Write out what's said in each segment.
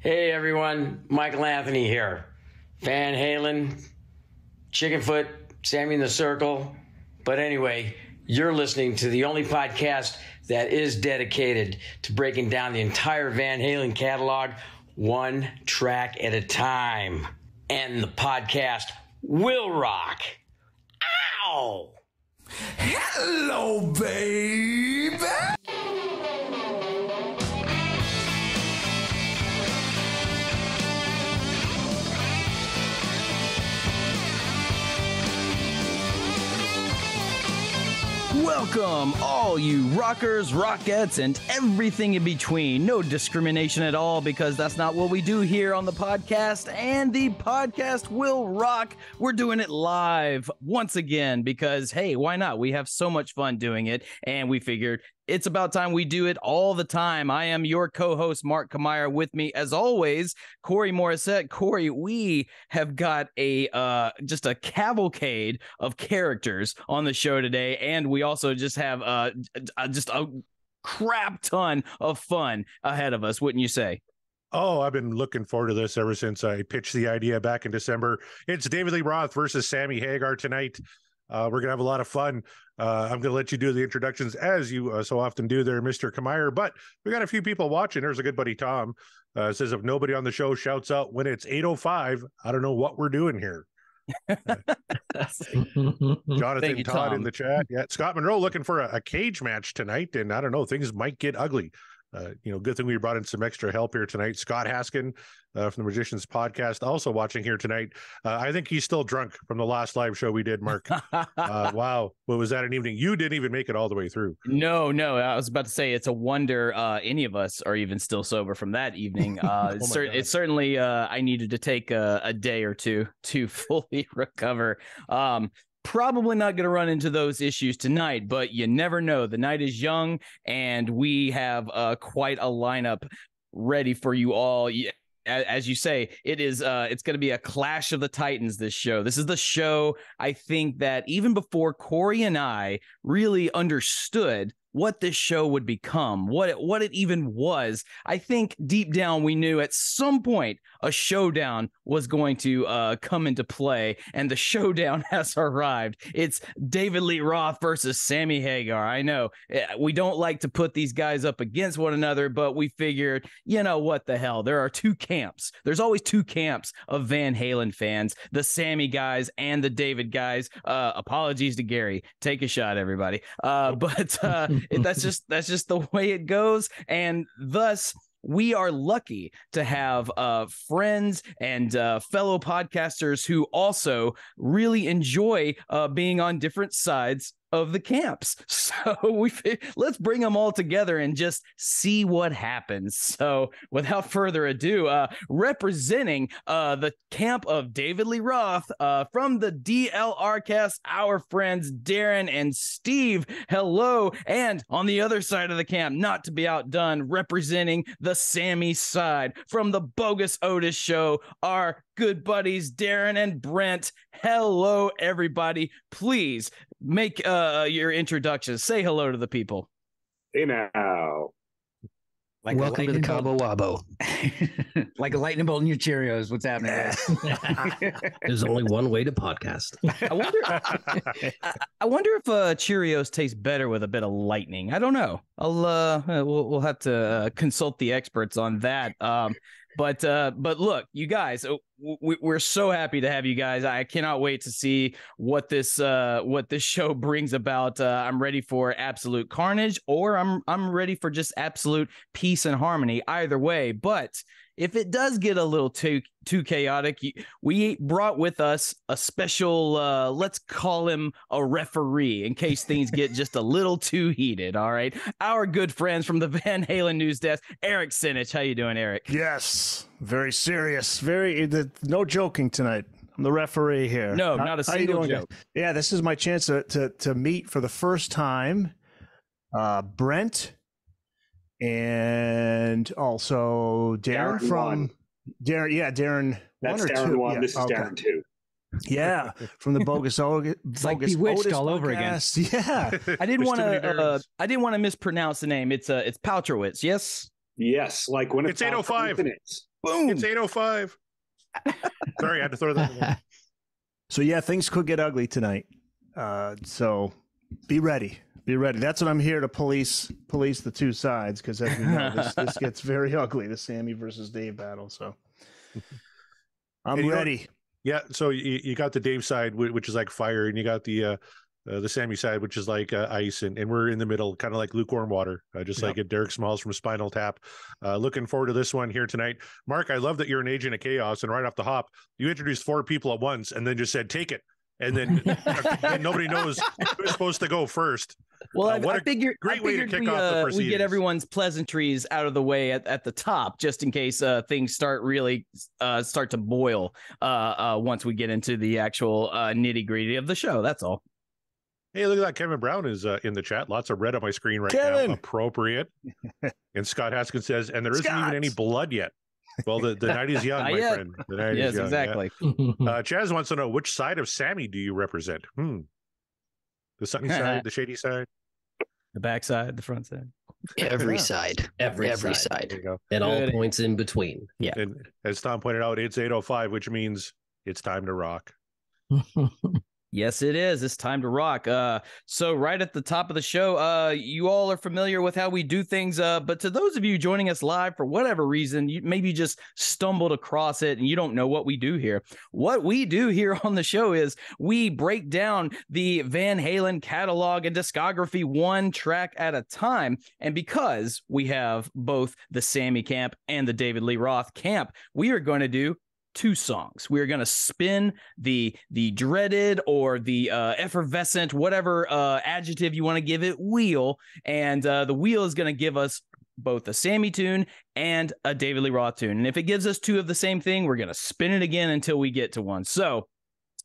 Hey everyone, Michael Anthony here. Van Halen, Chickenfoot, Sammy in the Circle. But anyway, you're listening to the only podcast that is dedicated to breaking down the entire Van Halen catalog one track at a time. And the podcast will rock. Ow! Hello, baby! Welcome, all you rockers, rockettes, and everything in between. No discrimination at all, because that's not what we do here on the podcast, and the podcast will rock. We're doing it live once again because, hey, why not? We have so much fun doing it, and we figured it's about time we do it all the time. I am your co-host, Mark Kamier. With me, as always, Corey Morissette. Corey, we have got a just a cavalcade of characters on the show today, and we also just have just a crap ton of fun ahead of us, wouldn't you say? Oh, I've been looking forward to this ever since I pitched the idea back in December. It's David Lee Roth versus Sammy Hagar tonight. We're going to have a lot of fun. I'm going to let you do the introductions as you so often do there, Mr. Kamier. But we got a few people watching. There's a good buddy, Tom. Says if nobody on the show shouts out when it's 8:05, I don't know what we're doing here. Jonathan Todd in the chat. Yeah, Scott Monroe looking for a cage match tonight. And I don't know, things might get ugly. Good thing we brought in some extra help here tonight. Scott Haskin from the Magicians Podcast also watching here tonight. I think he's still drunk from the last live show we did, Mark. Wow. What was that an evening? You didn't even make it all the way through. No. I was about to say it's a wonder any of us are even still sober from that evening. It's certainly I needed to take a day or two to fully recover. Probably not going to run into those issues tonight, but you never know. The night is young, and we have quite a lineup ready for you all. As you say, it's going to be a clash of the Titans, this show. This is the show, I think, that even before Corey and I really understood what this show would become, what it even was, I think deep down we knew at some point a showdown was going to come into play, and the showdown has arrived. It's David Lee Roth versus Sammy Hagar. I know we don't like to put these guys up against one another, but we figured, what the hell? There are two camps. There's always two camps of Van Halen fans, the Sammy guys and the David guys. Apologies to Gary. Take a shot, everybody. But that's just the way it goes, and thus we are lucky to have friends and fellow podcasters who also really enjoy being on different sides of the camps. So let's bring them all together and just see what happens. So without further ado, representing the camp of David Lee Roth from the DLRCast, our friends Darren and Steve. Hello. And on the other side of the camp, not to be outdone, representing the Sammy side from the Bogus Otis show, our good buddies Darin and Brent. Hello, everybody. Please make your introductions. Say hello to the people. Hey now. Welcome to the Cabo Wabo. Like a lightning bolt in your Cheerios. What's happening, guys? There's only one way to podcast. I wonder if Cheerios taste better with a bit of lightning. I don't know. We'll have to consult the experts on that. But look, you guys, we're so happy to have you guys. I cannot wait to see what this show brings about. I'm ready for absolute carnage, or I'm ready for just absolute peace and harmony. Either way, but if it does get a little too chaotic, we brought with us a special, let's call him a referee in case things get just a little too heated. All right. Our good friends from the Van Halen News Desk, Eric Senich. How you doing, Eric? Yes. Very serious. No joking tonight. I'm the referee here. No, not a single joke. Yeah, this is my chance to meet for the first time Brent and also Darren from Darren. Yeah, Darren. That's one or Darren two. one. Yeah, this is okay. Darren two. Yeah, from the Bogus Otis. It's like Bewitched Otis all over again. podcast. Yeah, I didn't want to mispronounce the name. It's Paltrowitz. Yes. Yes, like when It's 8:05. Boom. It's 8:05. Sorry, I had to throw that in there. So yeah, things could get ugly tonight. So be ready. Be ready. That's what I'm here to police the two sides, because as we know, this gets very ugly, the Sammy versus Dave battle. So I'm ready. Yeah. So you got the Dave side, which is like fire, and you got the Sammy side, which is like ice, and we're in the middle, kind of like lukewarm water, just like at Derek Smalls from Spinal Tap. Looking forward to this one here tonight. Mark, I love that you're an agent of chaos, and right off the hop, you introduced 4 people at once, and then just said, take it. And then and nobody knows who's supposed to go first. Well, I figured way to kick off the proceedings. We get everyone's pleasantries out of the way at the top, just in case things start to boil once we get into the actual nitty gritty of the show. That's all. Hey, look at that. Kevin Brown is in the chat. Lots of red on my screen right now. Appropriate. And Scott Haskins says, and there isn't even any blood yet. Well, the night is young, my friend. The night is young. Exactly. Yeah. Chaz wants to know, which side of Sammy do you represent? The sunny side, the shady side, the back side, the front side, every side, every side. There you go. And all points in between. Yeah. And as Tom pointed out, it's 8:05, which means it's time to rock. Yes, it is. It's time to rock. So right at the top of the show, you all are familiar with how we do things. But to those of you joining us live for whatever reason, you maybe just stumbled across it and you don't know what we do here. What we do here on the show is we break down the Van Halen catalog and discography one track at a time. And because we have both the Sammy camp and the David Lee Roth camp, we are going to do 2 songs. We're going to spin the dreaded or the effervescent, whatever adjective you want to give it, wheel. And the wheel is going to give us both a Sammy tune and a David Lee Roth tune. And if it gives us 2 of the same thing, we're going to spin it again until we get to one. So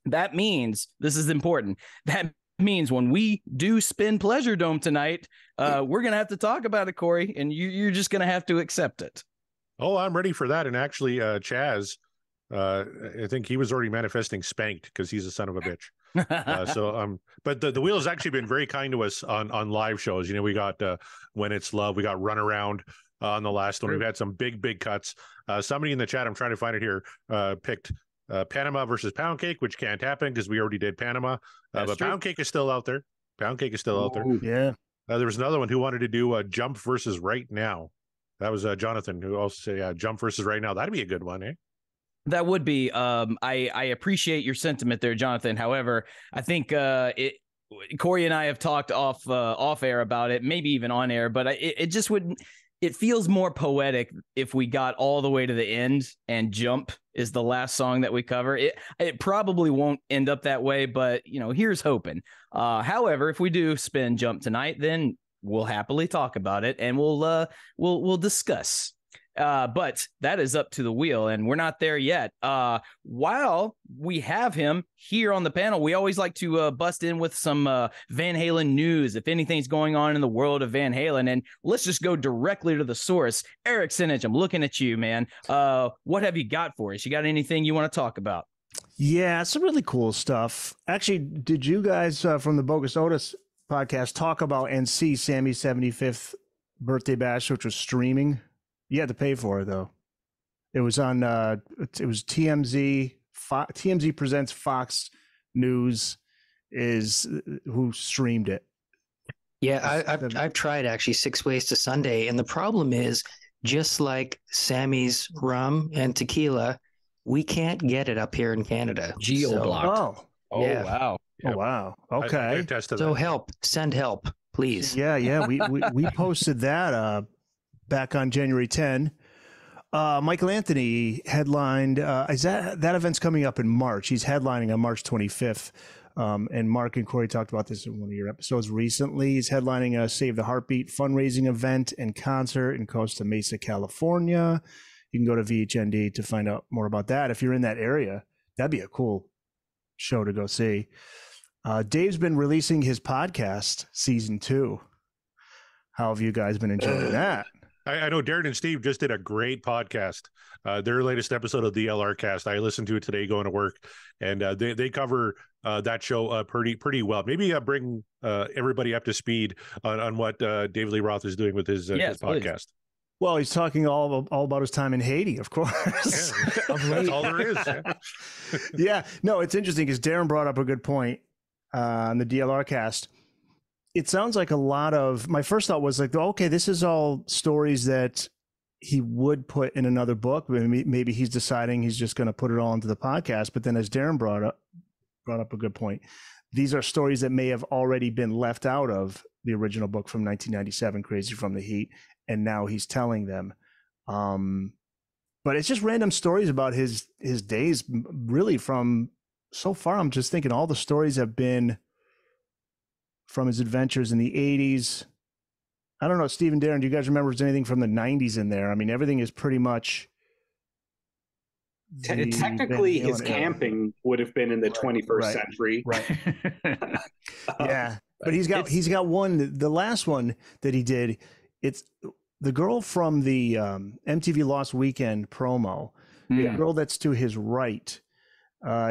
that means, this is important, that means when we do spin Pleasure Dome tonight, we're going to have to talk about it, Corey, and you're just going to have to accept it. Oh, I'm ready for that. And actually, Chaz, I think he was already manifesting spanked because he's a son of a bitch. But the wheel has actually been very kind to us on live shows. You know, we got When It's Love, we got Run Around on the last one. We've had some big cuts. Somebody in the chat, I'm trying to find it here, picked Panama versus Pound Cake, which can't happen because we already did Panama. But true. Pound Cake is still out there. Pound Cake is still out there. Yeah. There was another one who wanted to do Jump versus Right Now. That was Jonathan, who also said Jump versus Right Now. That'd be a good one, eh? That would be. I appreciate your sentiment there, Jonathan. However, I think Corey and I have talked off air about it, maybe even on air, but it just wouldn't. It feels more poetic if we got all the way to the end and Jump is the last song that we cover. It probably won't end up that way, but here's hoping. However, if we do spin Jump tonight, then we'll happily talk about it and we'll discuss. But that is up to the wheel, and we're not there yet. While we have him here on the panel, we always like to bust in with some Van Halen news, if anything's going on in the world of Van Halen. And let's just go directly to the source. Eric Senich, I'm looking at you, man. What have you got for us? You got anything you want to talk about? Yeah, some really cool stuff. Actually, did you guys from the Bogus Otis podcast talk about and see Sammy's 75th birthday bash, which was streaming? You had to pay for it though. It was on. It was TMZ. TMZ presents Fox News is who streamed it. Yeah, I've tried actually 6 Ways to Sunday, and the problem is just like Sammy's rum and tequila, we can't get it up here in Canada. Geo-blocked. Yeah. Wow. Oh wow. Okay. So help, send help, please. Yeah. We posted that back on January 10. Michael Anthony headlined. That event's coming up in March? He's headlining on March 25th. And Mark and Corey talked about this in one of your episodes recently. He's headlining a Save the Heartbeat fundraising event and concert in Costa Mesa, California. You can go to VHND to find out more about that. If you're in that area, that'd be a cool show to go see. Dave's been releasing his podcast, season 2. How have you guys been enjoying that? I know Darren and Steve just did a great podcast. Their latest episode of DLRCast. I listened to it today going to work, and they cover that show pretty well. Maybe bring everybody up to speed on what David Lee Roth is doing with his podcast. Well, he's talking all about his time in Haiti, of course. Yeah, that's all there is. Yeah. Yeah, no, it's interesting because Darren brought up a good point on the DLRcast. It sounds like a lot of, my first thought was like, okay, this is all stories that he would put in another book. Maybe he's deciding he's just going to put it all into the podcast. But then as Darren brought up a good point, these are stories that may have already been left out of the original book from 1997, Crazy from the Heat. And now he's telling them. But it's just random stories about his days, really. From so far, I'm just thinking all the stories have been from his adventures in the 80s. I don't know, Steve and Darren, do you guys remember if there's anything from the 90s in there? I mean, everything is pretty much... Technically, his camping would have been in the 21st century. Right. Yeah. But he's got one, the last one that he did, it's the girl from the MTV Lost Weekend promo, the girl that's to his right.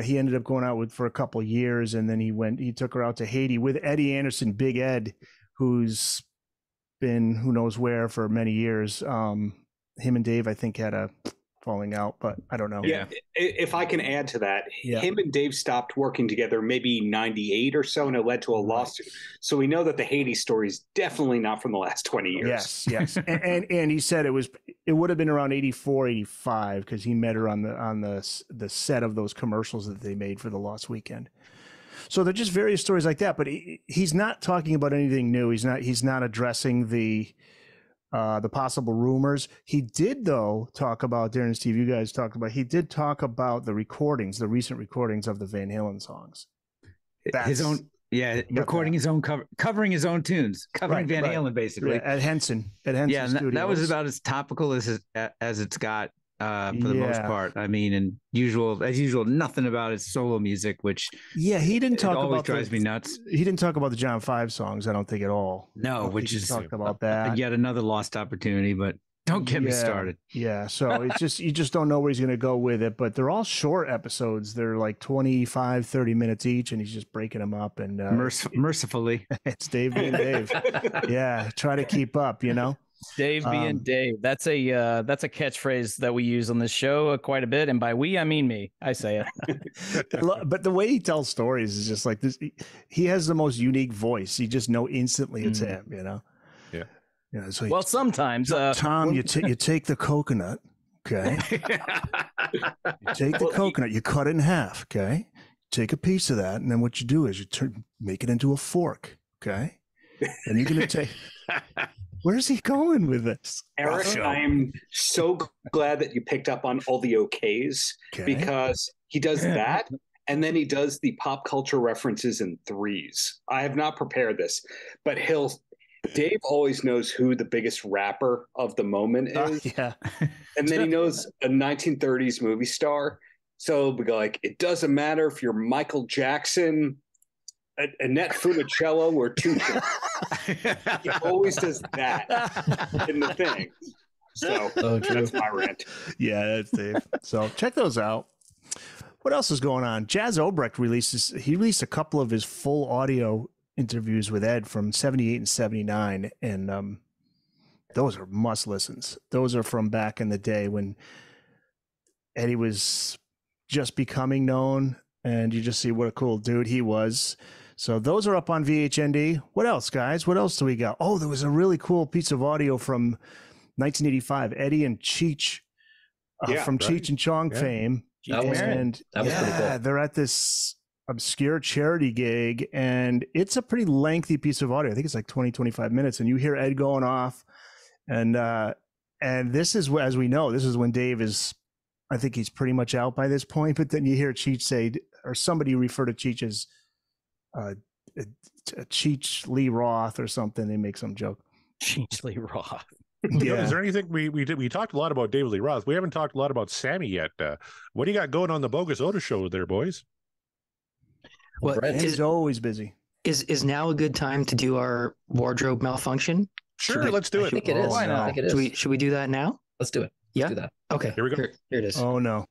He ended up going out with for a couple of years, and then he took her out to Haiti with Eddie Anderson, Big Ed, who's been who knows where for many years. Him and Dave, I think, had a falling out, but I don't know. Yeah, if I can add to that, him and Dave stopped working together maybe 98 or so, and it led to a lawsuit. So we know that the Haiti story is definitely not from the last 20 years. Yes. and he said it would have been around 84, 85 because he met her on the set of those commercials that they made for the Lost Weekend. So they're just various stories like that, but he's not talking about anything new. He's not addressing the possible rumors. He did, though, talk about, Darren and Steve, you guys talked about, he did talk about the recent recordings of the Van Halen songs. Recording his own covering his own tunes, covering Van Halen, basically. Yeah, at Henson Studios. That was about as topical as it's got for the most part. I mean, and as usual, nothing about his solo music, which he didn't talk about. Always drives me nuts. He didn't talk about the John 5 songs, I don't think, at all. No, which is talked about that. Yet another lost opportunity, but don't get me started. Yeah, so it's just you just don't know where he's going to go with it, but they're all short episodes. They're like 25, 30 minutes each, and he's just breaking them up. And mercifully, it's Dave being Dave. Yeah, try to keep up, Dave being Dave. That's a catchphrase that we use on this show quite a bit, and by we I mean me. I say it. But the way he tells stories is just like this. He has the most unique voice. You just know instantly it's him. Yeah. So sometimes Tom, you take the coconut, okay? You take the coconut, you cut it in half, okay? Take a piece of that, and then what you do is you make it into a fork, okay? And you're gonna take. Where's he going with this? Eric, I'm so glad that you picked up on all the okays, because he does that, and then he does the pop culture references in threes. I have not prepared this, but Dave always knows who the biggest rapper of the moment is. And then he knows a 1930s movie star. So we go like, it doesn't matter if you're Michael Jackson, Annette Funicello, or Tucci. He always does that in the thing. So that's my rant. Yeah, that's Dave. So check those out. What else is going on? Jazz Obrecht released a couple of his full audio interviews with Ed from 78 and 79. And those are must listens. Those are from back in the day when Eddie was just becoming known, and you just see what a cool dude he was. So those are up on VHND. What else, guys? What else do we got? Oh, there was a really cool piece of audio from 1985. Eddie and Cheech from Cheech and Chong fame. That was pretty cool. They're at this obscure charity gig, and it's a pretty lengthy piece of audio. I think it's like 20, 25 minutes, and you hear Ed going off. And this is, as we know, this is when Dave is, I think he's pretty much out by this point, but then you hear Cheech say, or somebody refer to Cheech as Cheech Lee Roth or something. They make some joke. Cheech Lee Roth. Is there anything we talked a lot about David Lee Roth? We haven't talked a lot about Sammy yet. What do you got going on the Bogus Otis show there, boys? Well, he's always busy. Is now a good time to do our wardrobe malfunction? Sure, let's do it. I think it is. Why not? Should we do that now? Let's do it. Yeah. Let's do that. Okay. Here we go. Here it is. Oh no.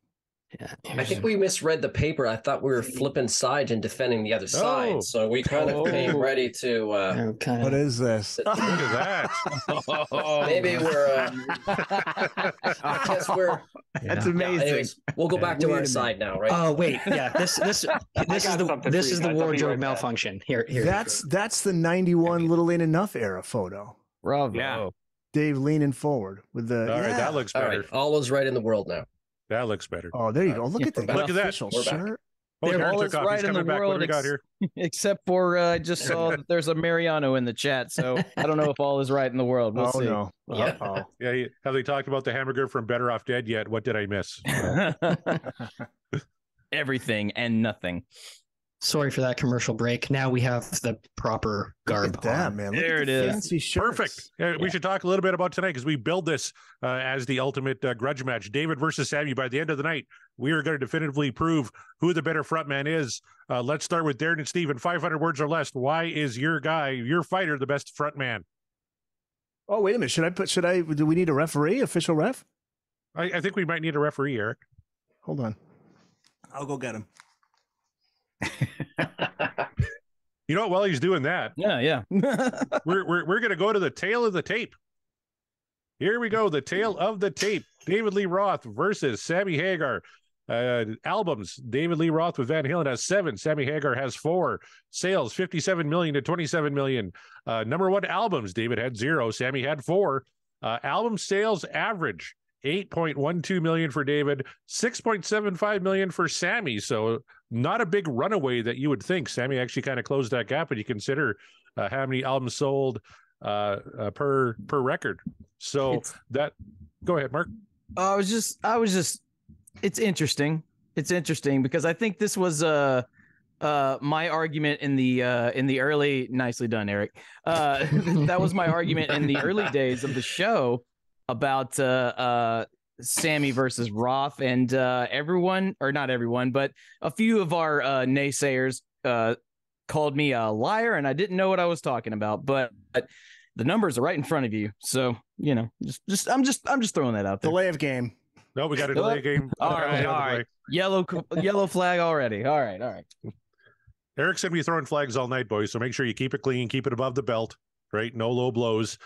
I think we misread the paper. I thought we were flipping sides and defending the other side. So we kind of came ready to. What is this? Look at that. Maybe we're. I guess we're. That's amazing. Yeah, anyways, we'll go back to our side now, right? Oh wait, yeah. This is the wardrobe malfunction. Here. That's the 91 Little Ain't Enough era photo. Bravo. Yeah. Dave leaning forward with the. All right, that looks All better. right, all is right in the world now. That looks better. Oh, there you go. Look at that. Look at that. Official We're back. shirt. Oh, They're Darren all took is off. right He's in coming the back. What do world, we got here? except for I just saw that there's a Mariano in the chat, so I don't know if all is right in the world. We'll see. No. Yeah. Uh-oh. Yeah, have they talked about the hamburger from Better Off Dead yet? What did I miss? Everything and nothing. Sorry for that commercial break. Now we have the proper garb. Look at that, on. man. Look There at it the is. fancy shirts. Perfect. We should talk a little bit about tonight because we build this as the ultimate grudge match. David versus Sammy. By the end of the night, we are going to definitively prove who the better frontman is. Let's start with Darren and Steve in 500 words or less. Why is your fighter, the best frontman? Oh, wait a minute. Do we need a referee, official ref? I think we might need a referee, Eric. Hold on. I'll go get him. You know what? While he's doing that, Yeah. we're going to go to the tail of the tape. Here we go. The tail of the tape. David Lee Roth versus Sammy Hagar. Albums. David Lee Roth with Van Halen has 7. Sammy Hagar has 4. Sales 57 million to 27 million. Number 1 albums. David had 0. Sammy had 4. Album sales average 8.12 million for David, 6.75 million for Sammy. So not a big runaway that you would think. Sammy actually kind of closed that gap when you consider how many albums sold per record. So go ahead, Mark. I was just it's interesting. It's interesting because I think this was my argument in the early, nicely done, Eric. That was my argument in the early days of the show about Sammy versus Roth, and everyone, or not everyone, but a few of our naysayers called me a liar, and I didn't know what I was talking about. But the numbers are right in front of you, so I'm just throwing that out there. Delay of game. No, we got a delay game. All right. Yellow flag already. All right. Eric's gonna be throwing flags all night, boys. So make sure you keep it clean, keep it above the belt, right? No low blows.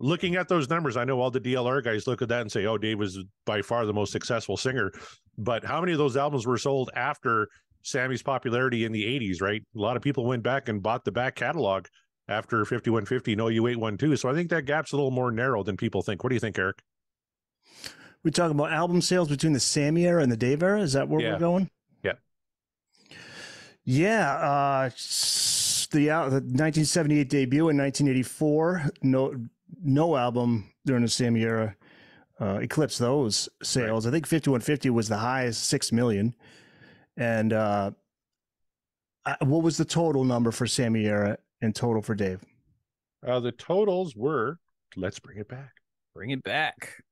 Looking at those numbers, I know all the DLR guys look at that and say, "Oh, Dave was by far the most successful singer." But how many of those albums were sold after Sammy's popularity in the '80s? Right, a lot of people went back and bought the back catalog after 5150, No You Ain't One Too. So I think that gap's a little more narrow than people think. What do you think, Eric? We talking about album sales between the Sammy era and the Dave era? Is that where we're going? Yeah. Yeah. The 1978 debut in 1984. No album during the Sammy era eclipsed those sales. Right. I think 5150 was the highest, 6 million. And what was the total number for Sammy era and total for Dave? The totals were, let's bring it back. Bring it back.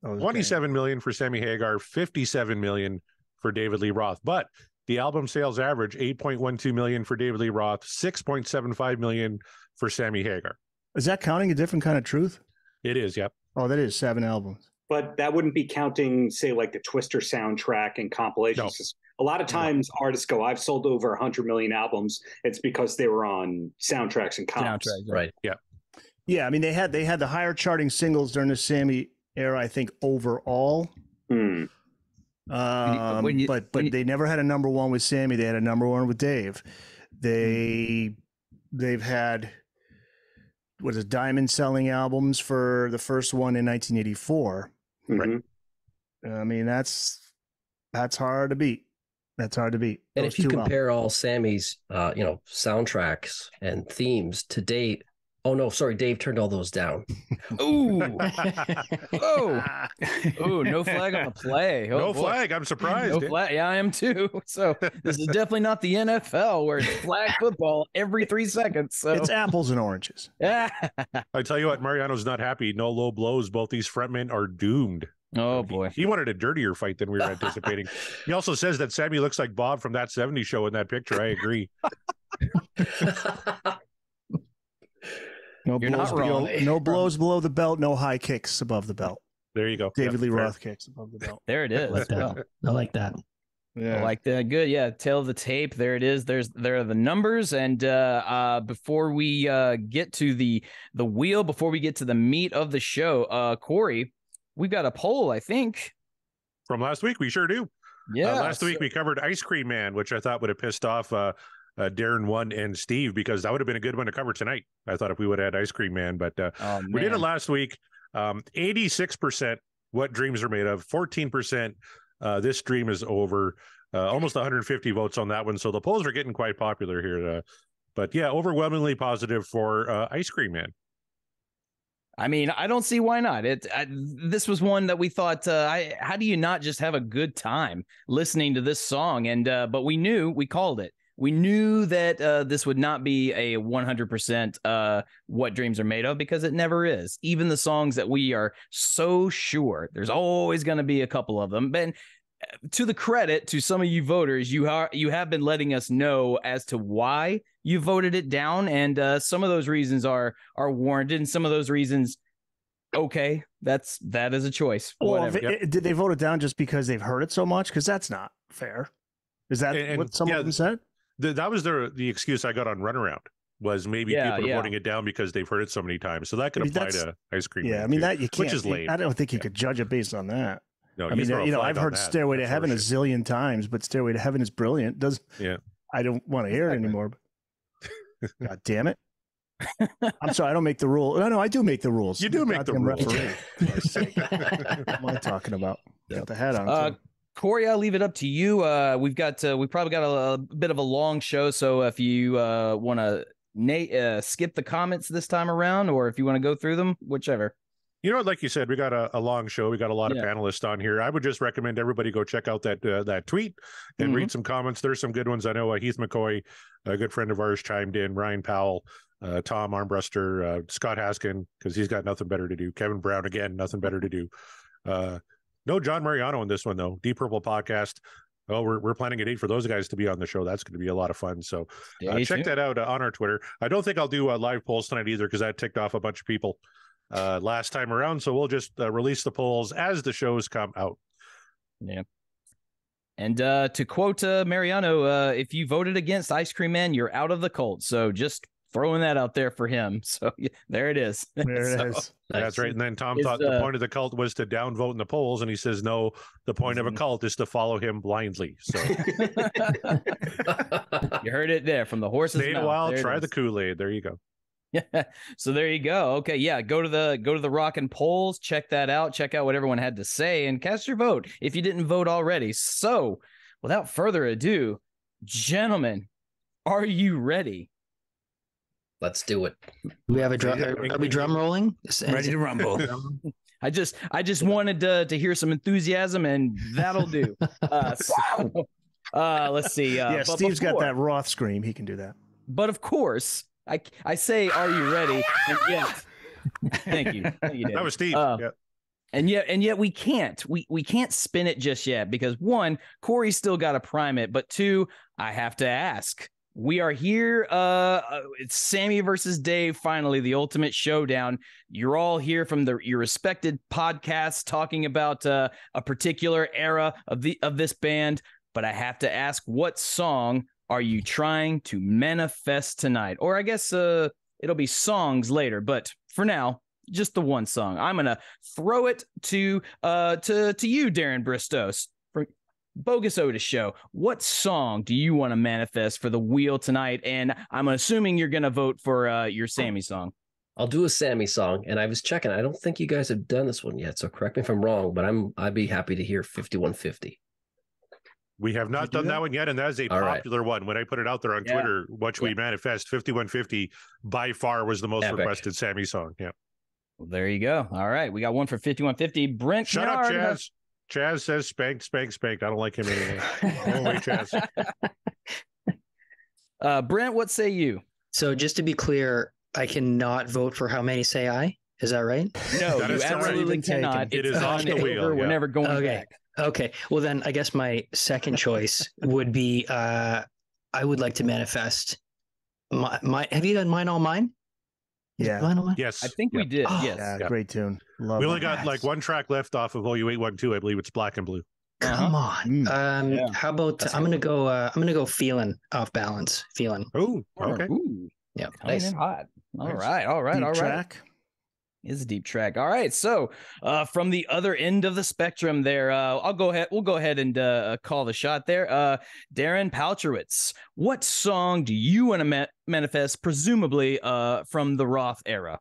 27 million for Sammy Hagar, 57 million for David Lee Roth. But the album sales average 8.12 million for David Lee Roth, 6.75 million for Sammy Hagar. Is that counting a different kind of truth? It is, yep. Oh, that is 7 albums. But that wouldn't be counting, say, like the Twister soundtrack and compilations. No. A lot of times artists go, I've sold over 100 million albums. It's because they were on soundtracks and comps. Right. Yeah. Yeah, I mean, they had the higher charting singles during the Sammy era, I think, overall. But they never had a number 1 with Sammy. They had a number 1 with Dave. They've had diamond selling albums for the first one in 1984. Right. I mean, that's hard to beat. That's hard to beat. And if you compare all Sammy's soundtracks and themes to date, oh no, sorry, Dave turned all those down. Ooh. Oh, no flag on the play. No flag. I'm surprised. No flag. Yeah, I am too. So this is definitely not the NFL where it's flag football every 3 seconds. So it's apples and oranges. Yeah. I tell you what, Mariano's not happy. No low blows. Both these frontmen are doomed. Oh boy. He wanted a dirtier fight than we were anticipating. He also says that Sammy looks like Bob from That 70s Show in that picture. I agree. No blows below the belt, no high kicks above the belt. There you go. David Lee Roth kicks above the belt. There it is. I like that. Yeah. I like that. Good. Yeah. Tail of the tape. There it is. There are the numbers. And before we get to the wheel, before we get to the meat of the show, Corey, we've got a poll, I think. From last week, we sure do. Yeah. Last week we covered Ice Cream Man, which I thought would have pissed off Darren and Steve, because that would have been a good one to cover tonight. I thought if we would have had Ice Cream Man, but we did it last week. 86% What Dreams Are Made Of, 14% This Dream Is Over, almost 150 votes on that one. So the polls are getting quite popular here. But yeah, overwhelmingly positive for Ice Cream Man. I mean, I don't see why not. This was one that we thought, how do you not just have a good time listening to this song? And but we called it. We knew that this would not be a 100% What Dreams Are Made Of, because it never is. Even the songs that we are so sure, there's always going to be a couple of them. But to the credit to some of you voters, you have been letting us know as to why you voted it down, and some of those reasons are warranted, and some of those reasons, okay, that is a choice. Well, did they vote it down just because they've heard it so much? Because that's not fair. Is that what some of them said? That was the excuse I got on Runaround, was maybe people are voting it down because they've heard it so many times. So that could apply to Ice Cream Man. I mean, that you can't, which is lame. I don't think you could judge it based on that. No, I mean, I've heard Stairway to Heaven a zillion times, but Stairway to Heaven is brilliant. I don't want to hear it anymore. God damn it. I'm sorry, I don't make the rules. No, I do make the rules. You do make the rules. Referee. What am I talking about? Got the hat on. Corey, I'll leave it up to you. We probably got a bit of a long show, so if you want to skip the comments this time around, or if you want to go through them, whichever. You know, like you said, we got a long show. We got a lot of panelists on here. I would just recommend everybody go check out that tweet and read some comments. There's some good ones. I know Heath McCoy, a good friend of ours, chimed in. Ryan Powell, Tom Armbruster, Scott Haskin, because he's got nothing better to do. Kevin Brown, again, nothing better to do. No John Mariano in this one, though. Deep Purple Podcast. Oh, we're planning a date for those guys to be on the show. That's going to be a lot of fun. So check that out on our Twitter. I don't think I'll do live polls tonight either, because that ticked off a bunch of people last time around. So we'll just release the polls as the shows come out. Yeah. And to quote Mariano, if you voted against Ice Cream Man, you're out of the cult. So just throwing that out there for him. So there it is. There it is. That's right. And then Tom thought the point of the cult was to downvote in the polls, and he says, no, the point of a cult is to follow him blindly. So you heard it there from the horse's mouth. Stay a while, try the Kool-Aid. There you go. Yeah. So there you go. Okay. Yeah. Go to the Rockin' Polls. Check that out. Check out what everyone had to say and cast your vote if you didn't vote already. So without further ado, gentlemen, are you ready? Let's do it. We have a drum. Are we drum rolling? Ready to rumble. I just wanted to hear some enthusiasm, and that'll do. Let's see. Yeah, Steve's got that Roth scream. He can do that. But of course, I say, are you ready? And yet, thank you. That was Steve. And yet we can't. We can't spin it just yet, because one, Corey's still got to prime it, but two, I have to ask. We are here. It's Sammy versus Dave. Finally, the ultimate showdown. You're all here from your respected podcasts talking about a particular era of this band. But I have to ask, what song are you trying to manifest tonight? Or I guess it'll be songs later. But for now, just the one song. I'm gonna throw it to you, Darren Bristos. Bogus Otis show. What song do you want to manifest for the wheel tonight? And I'm assuming you're going to vote for your Sammy song. I'll do a Sammy song. And I was checking. I don't think you guys have done this one yet. So correct me if I'm wrong, but I'd be happy to hear 5150. We have not done that one yet. And that is a popular one. When I put it out there on Twitter, what should we manifest? 5150 by far was the most requested Sammy song. Yeah. Well, there you go. All right. We got one for 5150. Brent. Shut up, Chaz. Chaz says spanked. I don't like him anymore. Oh, wait, Chaz. Brent, what say you? So just to be clear, I cannot vote for How Many Say I? Is that right? No, you absolutely cannot. It is off the wheel. We're never going back. Okay. Well, then I guess my second choice would be I would like to manifest my have you done Mine All Mine? Yeah. Final one? Yes. I think we did. Oh, Yes. Yeah, Yeah. great tune. Love We only it. got like one track left off of Oh You Ain't One Too. I believe it's Black and Blue. Come on. Yeah. How about That's I'm gonna go feeling off balance. Feeling. Oh, okay. Ooh, Yeah. coming Nice. in hot. All Nice. right. All right. Deep All right. track. Is a deep track. All right. So from the other end of the spectrum there, we'll go ahead and call the shot there. Darren Paltrowitz, what song do you want to manifest, presumably from the Roth era?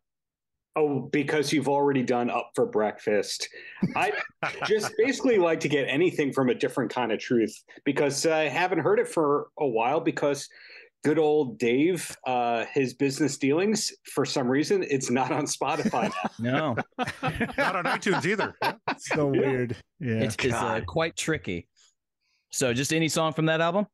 Oh, because you've already done Up for Breakfast. I just basically like to get anything from A Different Kind of Truth, because I haven't heard it for a while, because good old Dave, his business dealings, for some reason, it's not on Spotify now. No, Not on iTunes either. So weird. Yeah. it's quite tricky. So just any song from that album?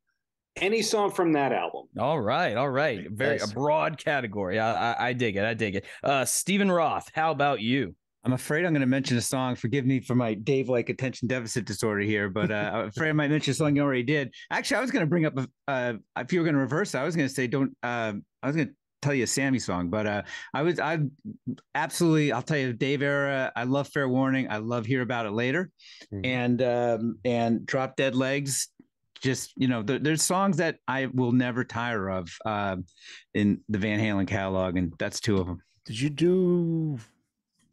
Any song from that album. All right. All right. Very a broad category. I dig it. I dig it. Stephen Roth, how about you? I'm afraid I'm going to mention a song. Forgive me for my Dave-like attention deficit disorder here, but I'm afraid I might mention a song you already did. Actually, I was going to bring up, if you were going to reverse it, I was going to say, I was going to tell you a Sammy song, but I absolutely, I'll tell you, Dave era, I love Fair Warning. I love Hear About It Later. And Drop Dead Legs. Just, there's songs that I will never tire of in the Van Halen catalog, and that's two of them. Did you do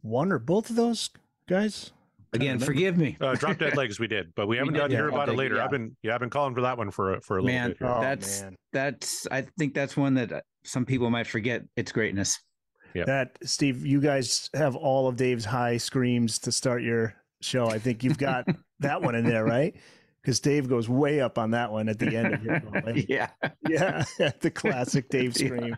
one or both of those, guys? Again, forgive me. Drop Dead Legs we did, but we haven't done Hear About It Later. Yeah. I've been calling for that one for a little Man, bit. that's I think that's one that some people might forget its greatness. Yeah. That, Steve, you guys have all of Dave's high screams to start your show. I think you've got that one in there, right? Because Dave goes way up on that one at the end of it. Yeah. Yeah. The classic Dave scream.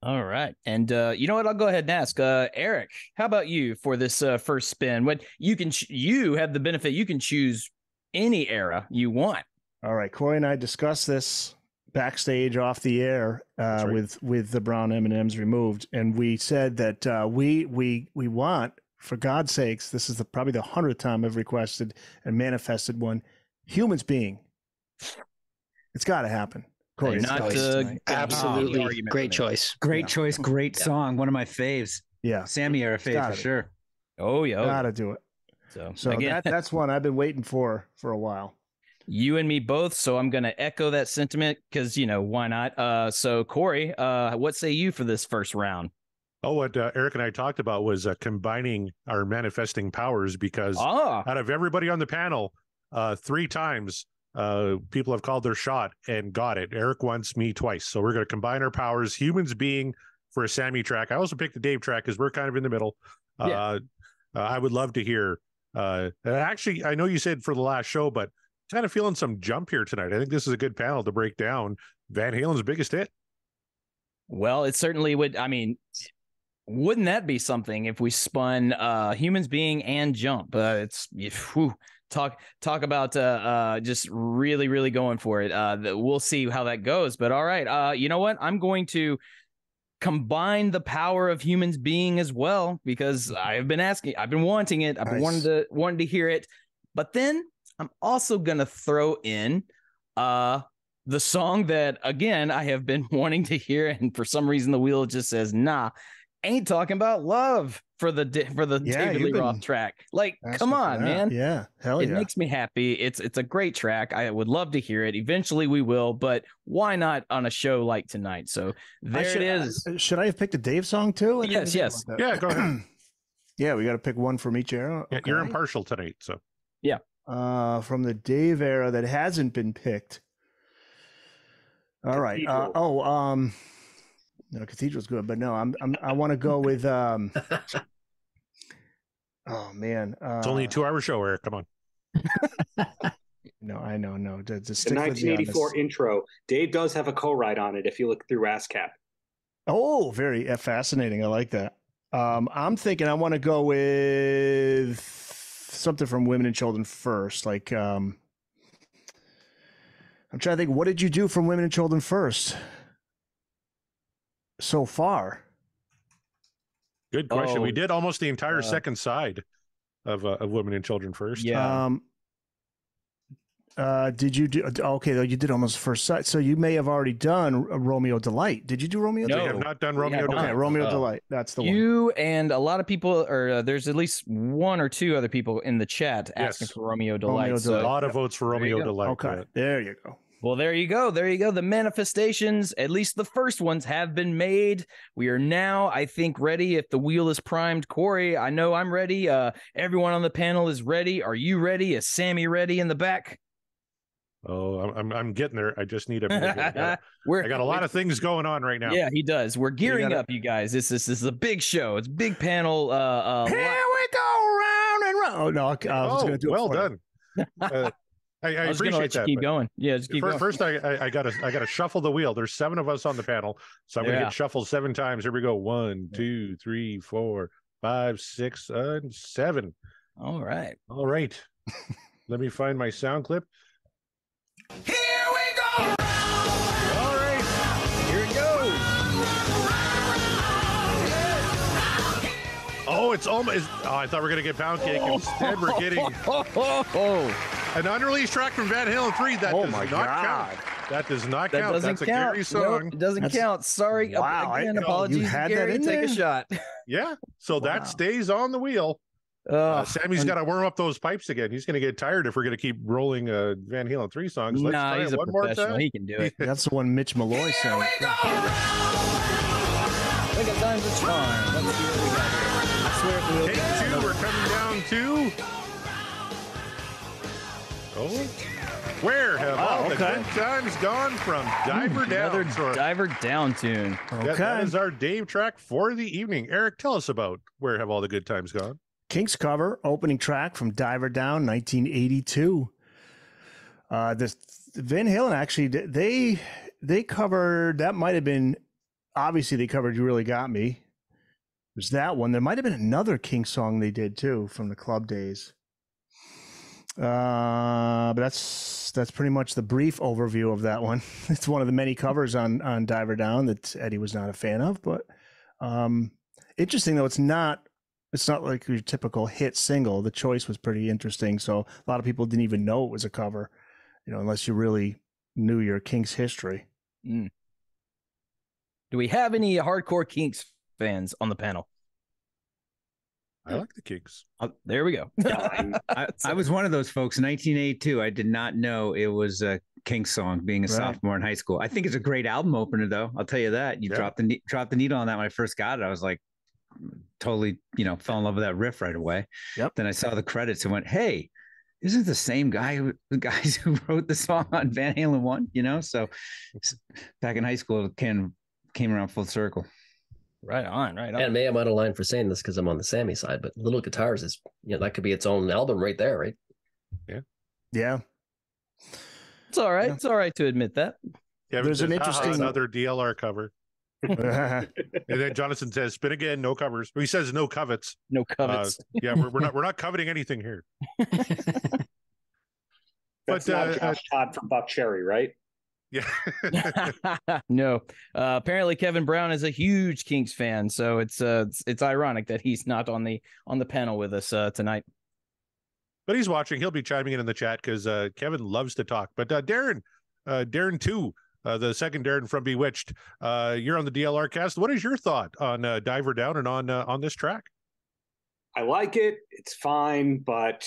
All right. And you know what? I'll go ahead and ask Eric, how about you for this first spin? What you can you have the benefit, you can choose any era you want. All right. Corey and I discussed this backstage off the air right. with the brown M&Ms removed. And we said that we want, for God's sakes, this is probably the 100th time I've requested and manifested one, Humans Being. It's got to happen. Corey, Not absolutely great choice. Great choice, great song. One of my faves. Yeah. Sammy era fave for sure. Oh, yeah. Got to do it. So again, that's one I've been waiting for a while. You and me both. So I'm going to echo that sentiment because, why not? So Corey, what say you for this first round? Oh, what Eric and I talked about was combining our manifesting powers, because out of everybody on the panel, 3 times people have called their shot and got it. Eric once, me twice. So we're going to combine our powers. Humans Being for a Sammy track. I also picked the Dave track because we're kind of in the middle. I would love to hear. Actually, I know you said for the last show, but kind of feeling some jump here tonight. I think this is a good panel to break down Van Halen's biggest hit. Well, it certainly would. I mean, wouldn't that be something if we spun Humans Being and Jump? Talk about just really, really going for it. We'll see how that goes. But all right, you know what? I'm going to combine the power of Humans Being as well, because I've been wanting it. I've been wanting to hear it. But then I'm also gonna throw in the song that, again, I have been wanting to hear, and for some reason the wheel just says nah. Ain't talking about love for the David Lee Roth track. Like, come on, man. Yeah, hell yeah. It makes me happy. It's a great track. I would love to hear it. Eventually we will, but why not on a show like tonight? So it is. Should I have picked a Dave song too? Yes. Yeah, go ahead. Yeah, we got to pick one from each era. Yeah, you're impartial tonight, so. Yeah. From the Dave era that hasn't been picked. All right. No, Cathedral's good, but no, I want to go with oh man. It's only a 2-hour show, Eric. Come on. No, I know. No, just the 1984 intro. Dave does have a co-write on it if you look through ASCAP. Oh, very fascinating. I like that. I'm thinking I want to go with something from Women and Children First. Like I'm trying to think, what did you do from Women and Children First so far? Good question. We did almost the entire second side of Women and Children First. Yeah. Did you do? Okay, though you did almost first sight, so you may have already done Romeo Delight. Did you do Romeo? No. We have not done Romeo Delight. Okay, Romeo Delight. That's the one. You and a lot of people, or there's at least one or two other people in the chat asking for Romeo Delight. Romeo So Delight. A lot of votes for Romeo Delight. Okay, there you go. Well, there you go. There you go. The manifestations, at least the first ones, have been made. We are now, I think, ready. If the wheel is primed, Corey, I know I'm ready. Everyone on the panel is ready. Are you ready? Is Sammy ready in the back? Oh, I'm getting there. I just need a minute. I got a lot of things going on right now. Yeah, he does. We're gearing up, you guys. This is a big show. It's a big panel. Here we go round and round. Oh no, I was going to do it. Well done. I appreciate that. Keep going. Yeah, just keep going. First, I gotta shuffle the wheel. There's 7 of us on the panel, so I'm gonna hit shuffle 7 times. Here we go. 1, 2, 3, 4, 5, 6, 7. All right. Let me find my sound clip. Here we go. All right, here it goes. Oh, it's almost. Oh, I thought we were gonna get Pound Cake. Instead, we're getting an unreleased track from Van Halen 3. That does not count. That does not count. That's a Gary song. Nope, it doesn't count. Sorry. Wow. Again, apologies to Gary. Take a shot. Yeah. So that stays on the wheel. Sammy's got to warm up those pipes again. He's going to get tired if we're going to keep rolling Van Halen 3 songs. Let's try he's it a one more professional. time. He can do it. That's the one Mitch Malloy sang. I think it's time to charm. Let's see what we got here. I swear if we'll Take 2. We're coming down to. Oh, where have all the good times gone from Diver Down? Another Diver Down tune. Okay. That is our Dave track for the evening. Eric, tell us about Where Have All the Good Times Gone? Kinks cover, opening track from Diver Down, 1982. This Van Halen actually they covered, that might have been, obviously they covered You Really Got Me. There's that one. There might have been another Kinks song they did too from the club days. But that's pretty much the brief overview of that one. It's one of the many covers on Diver Down that Eddie was not a fan of, but interesting though, it's not like your typical hit single. The choice was pretty interesting. So a lot of people didn't even know it was a cover, unless you really knew your Kinks history. Do we have any hardcore Kinks fans on the panel? I like the Kinks. There we go. I was one of those folks in 1982. I did not know it was a Kinks song being a sophomore in high school. I think it's a great album opener, though. I'll tell you that. You dropped the needle on that when I first got it. I was like, totally, fell in love with that riff right away. Yep. Then I saw the credits and went, hey, isn't the same the guys who wrote the song on Van Halen 1, So back in high school, it came around full circle. Right on. And may I'm out of line for saying this because I'm on the Sammy side, but Little Guitars is, that could be its own album right there, right? Yeah. It's all right. Yeah. It's all right to admit that. Yeah, there's an interesting another DLR cover. And then Jonathan says, "Spin again, no covers." He says, "No covets." No covets. Yeah, we're not coveting anything here. That's not Josh Todd from Buck Cherry, right? Yeah. No. Apparently Kevin Brown is a huge Kinks fan, so it's ironic that he's not on the panel with us tonight. But he's watching. He'll be chiming in the chat because Kevin loves to talk. But Darren 2, the second Darren from Bewitched, you're on the DLRcast. What is your thought on Diver Down and on this track? I like it. It's fine, but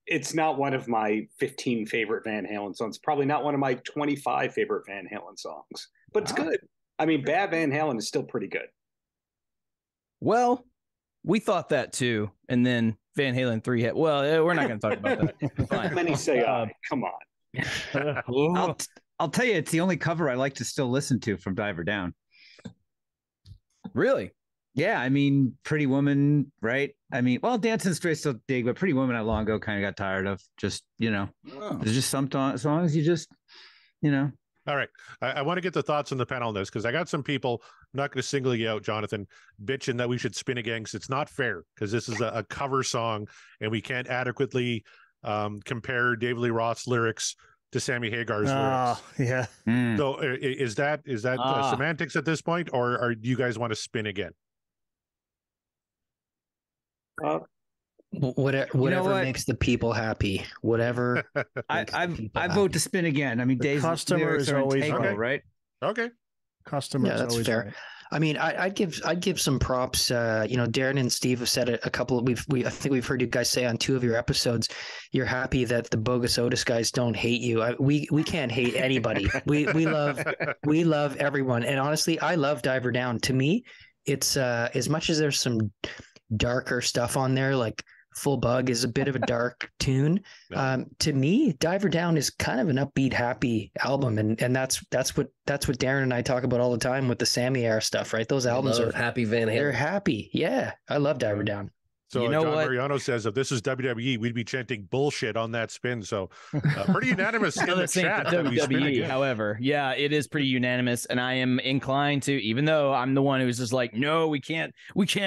it's not one of my 15 favorite Van Halen songs. Probably not one of my 25 favorite Van Halen songs, but it's good. I mean, bad Van Halen is still pretty good. Well, we thought that too. And then Van Halen 3 hit. Well, we're not going to talk about that. Fine. Many say come on. I'll tell you, it's the only cover I like to still listen to from Diver Down. Really? Yeah, I mean, Pretty Woman, right? I mean, well, Dancing Straight still dig, but Pretty Woman I long ago kind of got tired of. Just, there's just some songs you just, All right. I want to get the thoughts on the panel on this because I got some people, I'm not going to single you out, Jonathan, bitching that we should spin again because it's not fair because this is a cover song and we can't adequately compare David Lee Roth's lyrics to Sammy Hagar's lyrics. Yeah. So is that semantics at this point, or do you guys want to spin again? Whatever makes the people happy. Whatever. I vote to spin again. I mean, Dave's customer is always integral, right. Okay. Customer. Yeah, that's always fair. right. I mean, I'd give some props. Darren and Steve have said it a couple. I think we've heard you guys say on 2 of your episodes, you're happy that the Bogus Otis guys don't hate you. We can't hate anybody. we love everyone. And honestly, I love Diver Down. To me, it's as much as there's some darker stuff on there, like Full Bug is a bit of a dark tune. To me, Diver Down is kind of an upbeat, happy album, and that's what Darren and I talk about all the time with the Sammy era stuff, right? Those albums are happy Van Halen. They're happy. Yeah, I love Diver Down. So John Mariano says if this is WWE, we'd be chanting bullshit on that spin. So pretty unanimous in the chat. WWE, however, yeah, it is pretty unanimous, and I am inclined to, even though I'm the one who's just like, no, we can't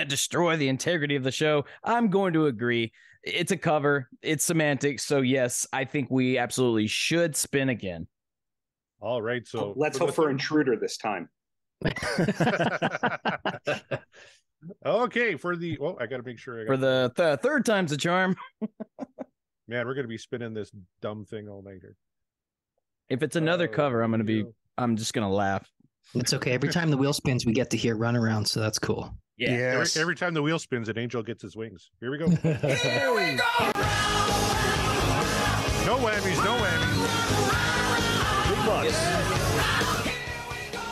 destroy the integrity of the show. I'm going to agree. It's a cover. It's semantics. So yes, I think we absolutely should spin again. All right. So let's hope for Intruder this time. Okay, I got to make sure. For the third time's a charm. Man, we're going to be spinning this dumb thing all night here. If it's another cover, I'm just going to laugh. It's okay. Every time the wheel spins, we get to hear Run Around, so that's cool. Yeah. Yes. Every time the wheel spins, an angel gets his wings. Here we go. Here we go. No whammies, no whammies. Big bucks.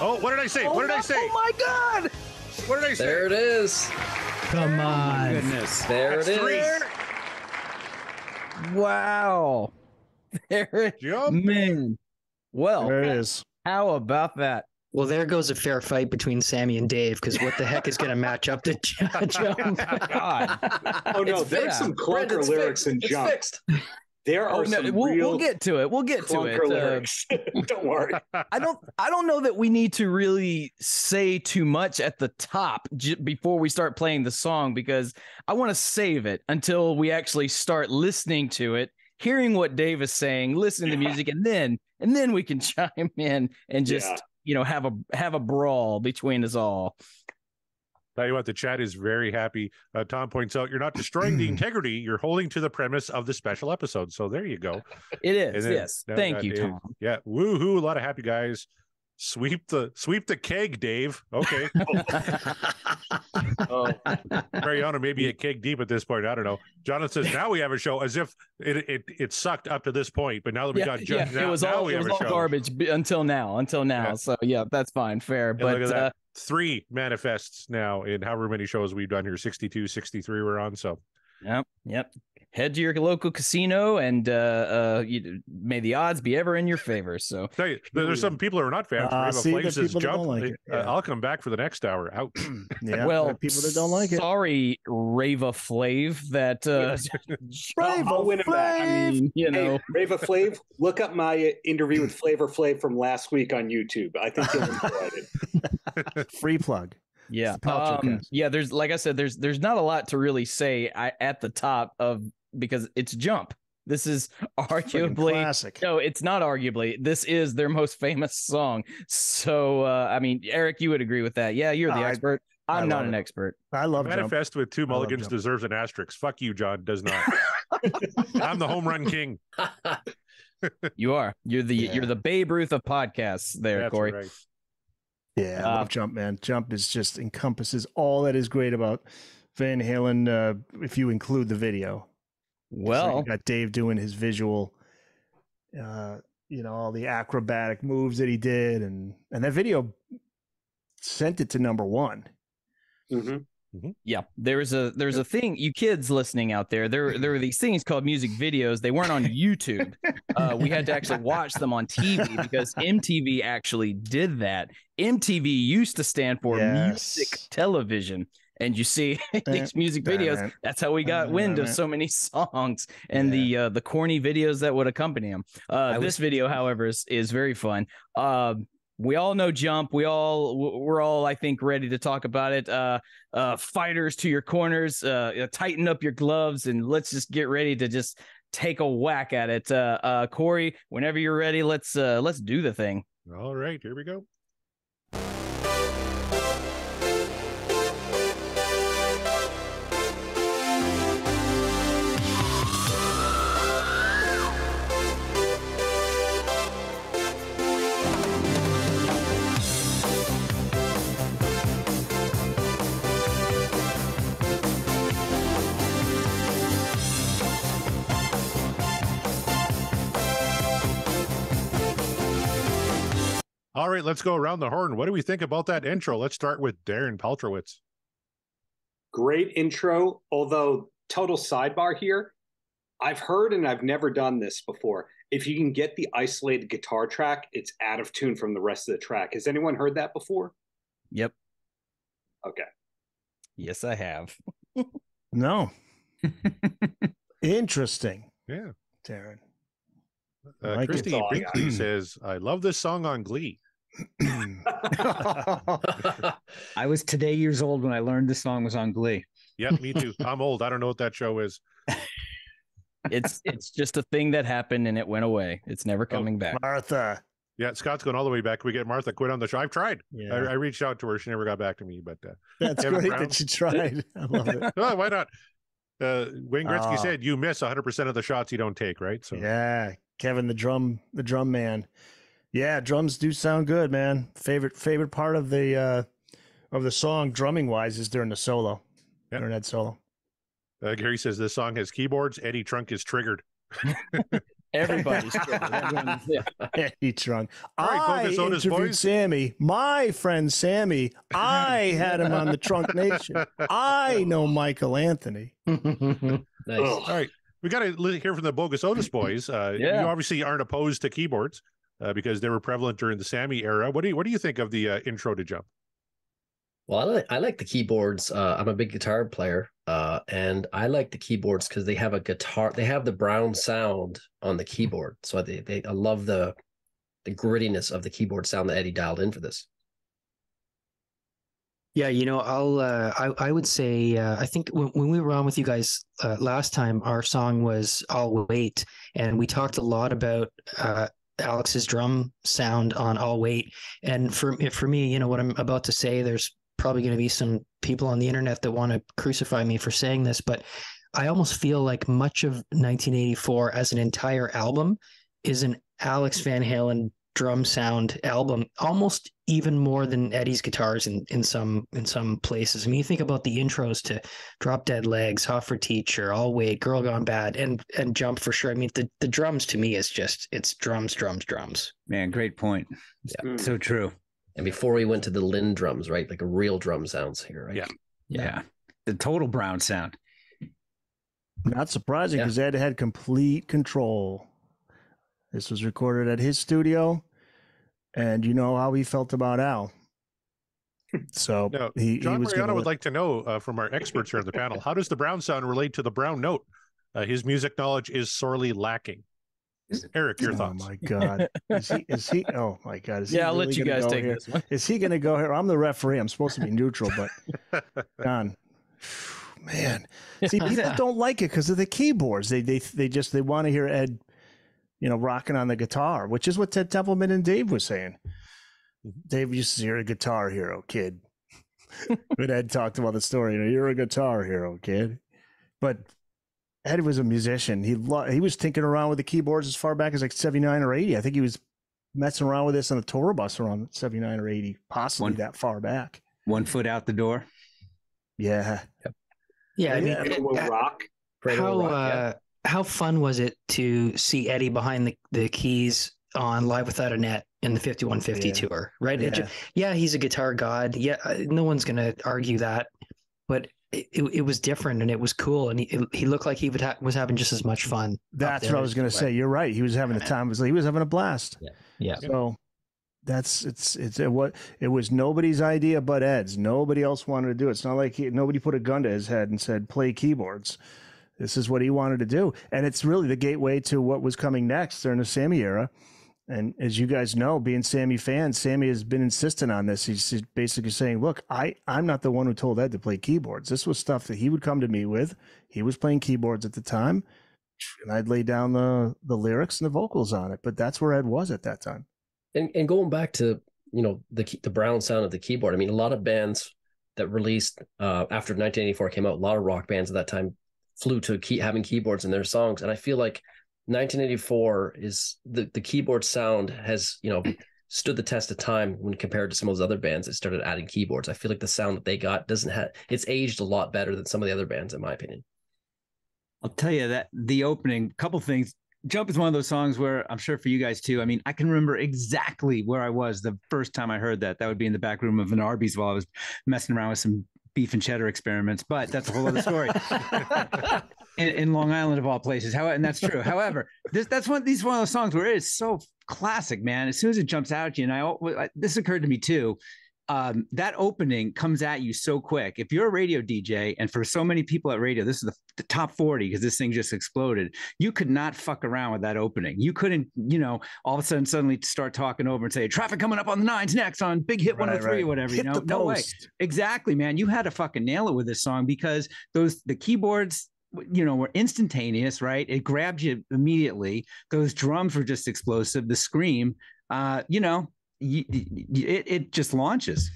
Oh, what did I say? What did I say? Oh my God! What did I say? There it is. Come on. Goodness. There That's it is. 3. Wow. There it Jump. Man. Well, There it is. how about that? Well, there goes a fair fight between Sammy and Dave, because what the heck is going to match up to Jump? God. Oh no, It's there's fixed. some clunker Brent, it's lyrics fixed. in It's Jump. fixed. There are some we'll get to it. We'll get to clunker it. lyrics. Don't worry. I don't know that we need to really say too much at the top before we start playing the song, because I want to save it until we actually start listening to it, hearing what Dave is saying, listening to the music, and then we can chime in and just have a brawl between us all. Tell you what, the chat is very happy. Tom points out, you're not destroying the integrity. You're holding to the premise of the special episode. So there you go. It is. Then, yes. Thank you, Tom. Yeah. Woohoo. A lot of happy guys. Sweep the keg, Dave. Okay. Mariano may be a keg deep at this point. I don't know. Jonathan says, now we have a show, as if it sucked up to this point, but now that we got John, it was all garbage until now. Yeah. So yeah, that's fine. Fair. But look at that. 3 manifests now in however many shows we've done here. 62, 63 we're on. So Yep. Head to your local casino and may the odds be ever in your favor. So tell you, there's some people who are not fans. There's people that don't like it. Yeah. I'll come back for the next hour. Ouch. Yeah. Well, people that don't like it. Sorry, Rava Flav. That I'll win him back. I mean, Hey, Rava Flav, look up my interview with Flavor Flav from last week on YouTube. I think you'll enjoy it. Free plug. Yeah. There's, like I said, there's not a lot to really say at the top of, because it's Jump. This is arguably classic. No, it's not arguably. This is their most famous song. So, I mean, Eric, you would agree with that. Yeah, you're the expert. I'm not an expert. I love Manifest Jump. with 2 mulligans deserves an asterisk. Fuck you, John. Does not. I'm the home run king. You are. You're the Babe Ruth of podcasts there, That's Corey. Right. Yeah, I love Jump, man. Jump is just encompasses all that is great about Van Halen, if you include the video. Well, so you got Dave doing his visual, all the acrobatic moves that he did, and that video sent it to #1. Mm-hmm. Mm-hmm. Yeah, there's a thing, you kids listening out there. There were these things called music videos. They weren't on YouTube. We had to actually watch them on TV because MTV actually did that. MTV used to stand for music television. And you see these music videos. That's how we got wind of so many songs and the corny videos that would accompany them. This video, however, is very fun. We all know Jump. We're all, I think, ready to talk about it. Fighters to your corners, tighten up your gloves, and let's just get ready to just take a whack at it. Corey, whenever you're ready, let's do the thing. All right, here we go. All right, let's go around the horn. What do we think about that intro? Let's start with Darren Paltrowitz. Great intro, although total sidebar here. I've heard, and I've never done this before, if you can get the isolated guitar track, it's out of tune from the rest of the track. Has anyone heard that before? Yep. Okay. Yes, I have. No. Interesting. Yeah. Darren. Like Christy Binkley says, I love this song on Glee. I was today years old when I learned this song was on Glee. Yep, me too. I'm old. I don't know what that show is. It's just a thing that happened and it went away. It's never coming back. Martha. Yeah, Scott's going all the way back. We get Martha quit on the show. I've tried. Yeah. I reached out to her. She never got back to me. But that's Kevin great Brown. that you tried. I love it. Oh, why not? Wayne Gretzky said you miss 100% of the shots you don't take, right? So yeah, Kevin, the drum man. Yeah, drums do sound good, man. Favorite part of the song, drumming wise, is during the solo. Yep. During that solo. Gary says this song has keyboards. Eddie Trunk is triggered. Everybody's triggered. Eddie Trunk. All right, I Bogus Otis interviewed boys. Sammy, my friend Sammy. I had him on the Trunk Nation. I know Michael Anthony. Nice. All right, we got to hear from the Bogus Otis boys. You obviously aren't opposed to keyboards because they were prevalent during the Sammy era. What do you think of the intro to Jump? Well, I like the keyboards. I'm a big guitar player, and I like the keyboards because they have a guitar. They have the Brown sound on the keyboard, so I love the grittiness of the keyboard sound that Eddie dialed in for this. Yeah, I would say I think when we were on with you guys last time, our song was "I'll Wait," and we talked a lot about Alex's drum sound on "I'll Wait." And for me, what I'm about to say, there's probably going to be some people on the internet that want to crucify me for saying this, but I almost feel like much of 1984 as an entire album is an Alex Van Halen drum sound album, almost even more than Eddie's guitars in some places. I mean, you think about the intros to Drop Dead Legs, Hot for Teacher, I'll Wait, Girl Gone Bad, and Jump for sure. I mean, the drums to me is just, it's drums. Man, great point. Yeah. So true. And before we went to the Lynn drums, right? Like a real drum sounds here, right? Yeah. The total Brown sound. Not surprising because Ed had complete control. This was recorded at his studio, and you know how he felt about Al. So Now, he John was Mariano would like to know from our experts here on the panel, how does the Brown sound relate to the Brown note? His music knowledge is sorely lacking. Eric, your thoughts? Oh my God, is he? Oh my God, is he? I'll let you guys take here? this one. Is he going to go here? I'm the referee. I'm supposed to be neutral, but John, man, see, people don't like it because of the keyboards. They want to hear Ed, rocking on the guitar, which is what Ted Templeman and Dave was saying. Dave used to hear a guitar hero kid. But Ed talked about the story. You're a guitar hero kid. But Ed was a musician. He was tinkering around with the keyboards as far back as like 79 or 80. I think he was messing around with this on the tour bus around 79 or 80, possibly that far back. 1 foot out the door. Yeah. Yeah, I mean, rock. How fun was it to see Eddie behind the keys on Live Without a Net in the 5150 tour, right? Yeah. He's a guitar god. Yeah, no one's going to argue that, but it was different and it was cool, and he looked like he was having just as much fun. That's what I was going to say. You're right. He was having a time. He was having a blast. Yeah. So it was nobody's idea but Ed's. Nobody else wanted to do it. It's not like nobody put a gun to his head and said play keyboards. This is what he wanted to do, and it's really the gateway to what was coming next during the Sammy era. And as you guys know, being Sammy fans, Sammy has been insistent on this. He's basically saying, look, I'm not the one who told Ed to play keyboards. This was stuff that he would come to me with. He was playing keyboards at the time, and I'd lay down the lyrics and the vocals on it. But that's where Ed was at that time. And going back to, the Brown sound of the keyboard, I mean, a lot of bands that released after 1984 came out, a lot of rock bands at that time flew to having keyboards in their songs. And I feel like 1984 is the keyboard sound has, stood the test of time when compared to some of those other bands that started adding keyboards. I feel like the sound that they got it's aged a lot better than some of the other bands, in my opinion. I'll tell you that the opening, couple things. Jump is one of those songs where I'm sure for you guys too. I mean, I can remember exactly where I was the first time I heard that. That would be in the back room of an Arby's while I was messing around with some beef and cheddar experiments, but that's a whole other story. in Long Island of all places. And that's true. However, that's one of those songs where it is so classic, man. As soon as it jumps out at you, and this occurred to me too. That opening comes at you so quick. If you're a radio DJ, and for so many people at radio, this is the top 40 because this thing just exploded. You could not fuck around with that opening. You couldn't, all of a sudden suddenly start talking over and say, traffic coming up on the 9s next on Big Hit 103 or whatever. Hit the no way. post. Exactly, man. You had to fucking nail it with this song because the keyboards, were instantaneous, right? It grabbed you immediately. Those drums were just explosive. The scream, it just launches.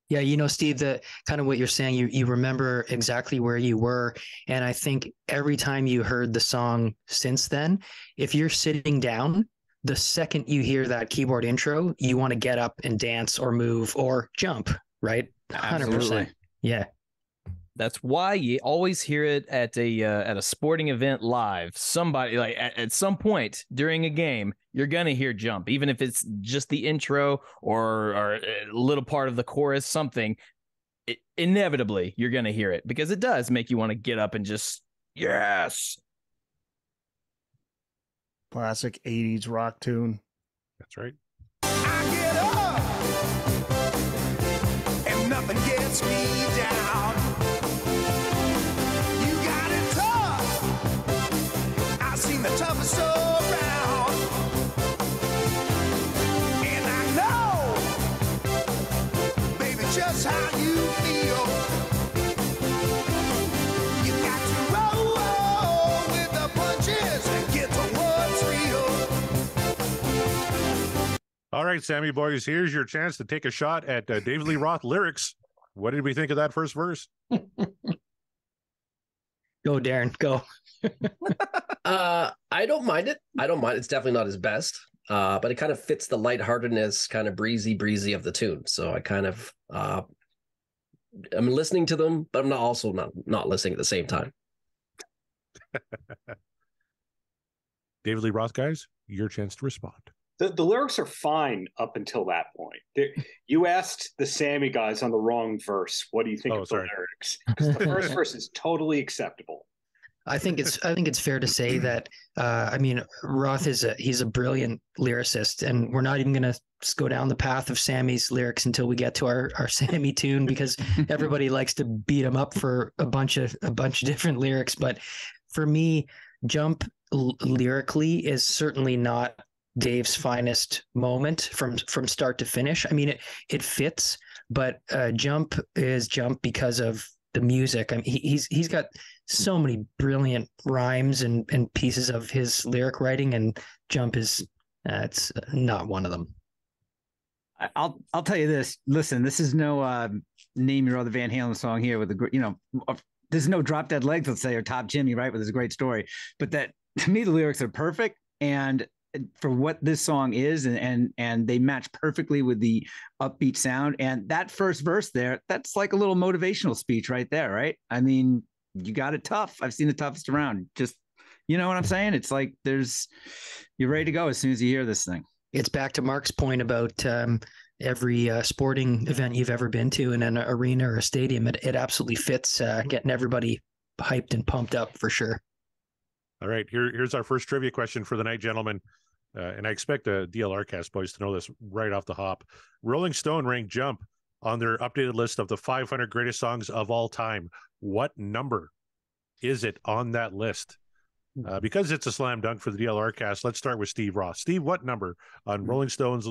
Yeah, Steve, the kind of what you're saying, you remember exactly where you were. And I think every time you heard the song since then, if you're sitting down, the second you hear that keyboard intro, you want to get up and dance or move or jump, right? 100%. Absolutely. Yeah. That's why you always hear it at a sporting event live. Somebody like at some point during a game, you're gonna hear Jump, even if it's just the intro or a little part of the chorus, something. Inevitably, you're gonna hear it because it does make you want to get up and just yes. Classic 80s rock tune. That's right. I get up and nothing gets me down. You got it tough. I've seen the toughest around. And I know, baby, just how you feel. You got to roll with the punches and get to what's real. All right, Sammy boys, here's your chance to take a shot at David Lee Roth lyrics. What did we think of that first verse? Go, Darren, go. I don't mind it. It's definitely not his best, but it kind of fits the lightheartedness, kind of breezy of the tune. So I kind of, I'm listening to them, but I'm not listening at the same time. David Lee Roth, guys, your chance to respond. The lyrics are fine up until that point. You asked the Sammy guys on the wrong verse. What do you think of the lyrics? Because the first verse is totally acceptable. I think it's fair to say that Roth he's a brilliant lyricist, and we're not even going to go down the path of Sammy's lyrics until we get to our Sammy tune, because everybody likes to beat him up for a bunch of different lyrics. But for me, Jump lyrically is certainly not Dave's finest moment from start to finish. I mean, it fits, but Jump is Jump because of the music. I mean, he's got so many brilliant rhymes and pieces of his lyric writing, and Jump is it's not one of them. I'll tell you this. Listen, this is no name your other Van Halen song here with there's no Drop Dead Legs, let's say, or Top Jimmy, right? With this great story, but that to me the lyrics are perfect, and for what this song is, and they match perfectly with the upbeat sound. And that first verse there, that's like a little motivational speech right there, right? I mean, you got it tough. I've seen the toughest around. Just, you know what I'm saying? It's like you're ready to go as soon as you hear this thing. It's back to Mark's point about every sporting event you've ever been to in an arena or a stadium. It absolutely fits getting everybody hyped and pumped up for sure. All right, here's our first trivia question for the night, gentlemen. And I expect the DLRcast boys to know this right off the hop. Rolling Stone ranked Jump on their updated list of the 500 greatest songs of all time. What number is it on that list? Because it's a slam dunk for the DLRcast, let's start with Steve Ross. Steve, what number on Rolling Stone's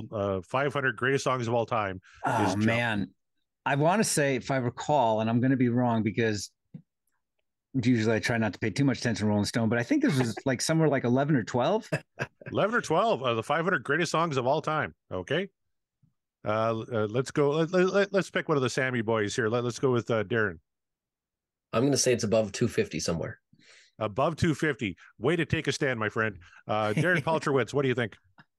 500 greatest songs of all time is Jump? Man, I want to say, if I recall, and I'm going to be wrong because usually I try not to pay too much attention to Rolling Stone, but I think this was like somewhere like 11 or 12. 11 or 12 of the 500 greatest songs of all time. Okay. Let's go. Let's pick one of the Sammy boys here. Let's go with Darren. I'm going to say it's above 250 somewhere. Above 250. Way to take a stand, my friend. Darren Paltrowitz, what do you think?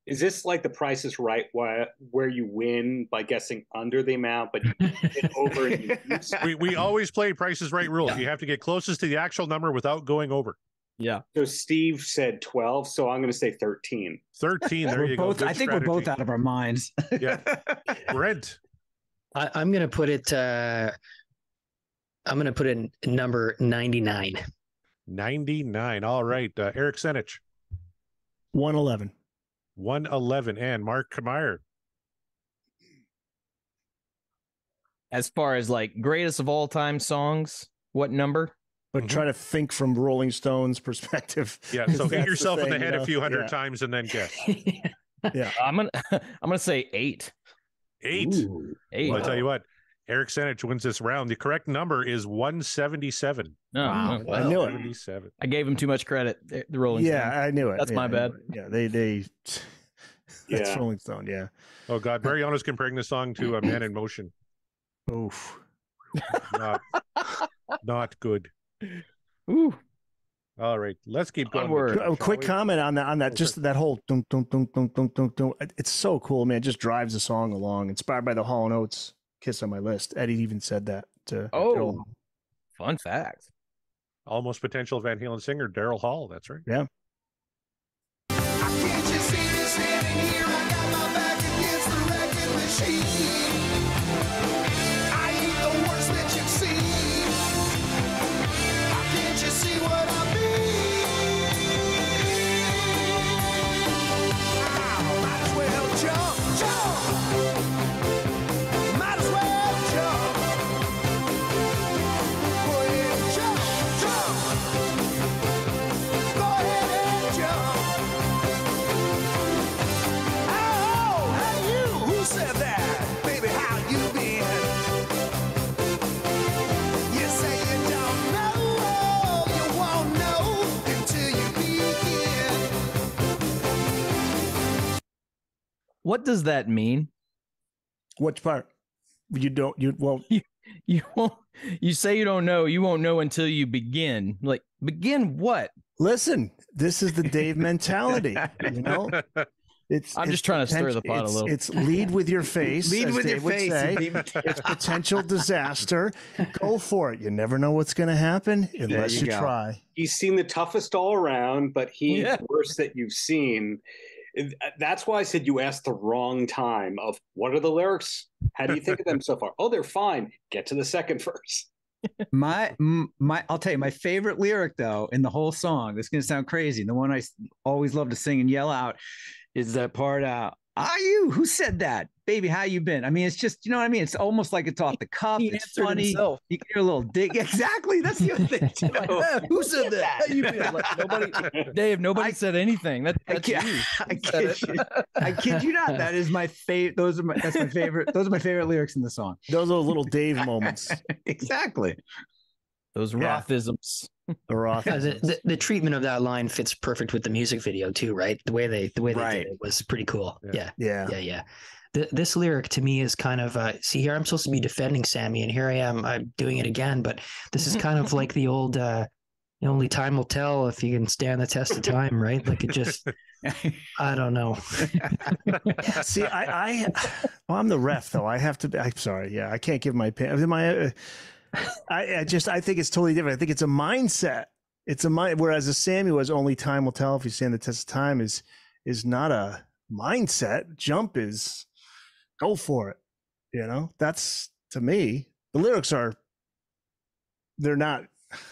Is this like the Price is Right, where you win by guessing under the amount, but you get over and you lose? We always play Price is Right rules. Yeah. You have to get closest to the actual number without going over. Yeah. So Steve said 12, so I'm going to say 13. 13. There you go. Good I think we're both strategy. out of our minds. Yeah. Brent. I'm going to put it. I'm going to put it in number 99. 99. All right. Eric Senich. 111. 111. And Mark Kmeyer. As far as like greatest of all time songs, what number? But try to think from Rolling Stones perspective. Yeah. So hit That's yourself in the thing, head you know? a few hundred Yeah. times and then guess. Yeah. I'm gonna say 8. 8. Ooh, 8. Well, I'll tell you what. Eric Senich wins this round. The correct number is 177. No, Wow. I knew it. 177. I gave him too much credit. The Rolling Yeah, Stones. I knew it. That's Yeah, my bad. Yeah, they that's Yeah. Rolling Stone, yeah. Oh, God. Mariano's comparing the song to A Man in Motion. Oof. Not good. Ooh. All right. Let's keep going. Onward. Shall A quick we? comment on that, just that whole dun, dun, dun, dun, dun, dun, dun. It's so cool, man. It just drives the song along. Inspired by the Hall & Oates Kiss on My List. Eddie even said that to Daryl. Fun fact. Almost potential Van Halen singer, Daryl Hall. That's right. Yeah. Can't you see me standing here? I got my back against the wrecking machine. I ain't the worst that you've seen. Can't you see what I mean? Might as well jump. Might as well jump. Go ahead, jump. Go ahead and jump. Oh, hey you, who said that? Baby, how you been? You say you don't know, you won't know until you begin. What does that mean? Which part? You won't. You say you don't know. You won't know until you begin. Like begin what? Listen, this is the Dave mentality, you know? I'm just trying to stir the pot a little. It's lead with your face. Lead as with your Dave would face. say. It's potential disaster. Go for it. You never know what's going to happen unless you you go. try. He's seen the toughest all around, but he's Yeah. the worst that you've seen. That's why I said you asked the wrong time of what are the lyrics? How do you think of them so far? Oh, they're fine. Get to the second verse. My I'll tell you my favorite lyric though in the whole song. This is gonna sound crazy. The one I always love to sing and yell out is that part. Are you? Who said that? Baby, how you been? I mean, it's just, you know what I mean? It's almost like it's off the cuff. He It's answered funny. himself. You can hear a little dig. Exactly. That's the other thing. too. Who said that? How you been? Like, nobody, Dave. Nobody said anything. That's you. I kid you not. That is my favorite. That's my favorite. Those are my favorite lyrics in the song. Those are little Dave moments. Exactly. Those Yeah. Rothisms. The Roth. The treatment of that line fits perfect with the music video too, right? The way they Right. did it was pretty cool. Yeah. Yeah. This lyric to me is kind of see here I'm supposed to be defending Sammy, and here I am, I'm doing it again. But this is kind of like the old only time will tell if you can stand the test of time, right? Like it just I don't know. See, I'm the ref though. I have to. I'm sorry. Yeah, I can't give my opinion. I think it's totally different. I think it's a mindset. It's a mind. Whereas a Sammy was only time will tell if you stand the test of time is not a mindset. Jump is go for it. You know, that's to me. The lyrics are. They're not.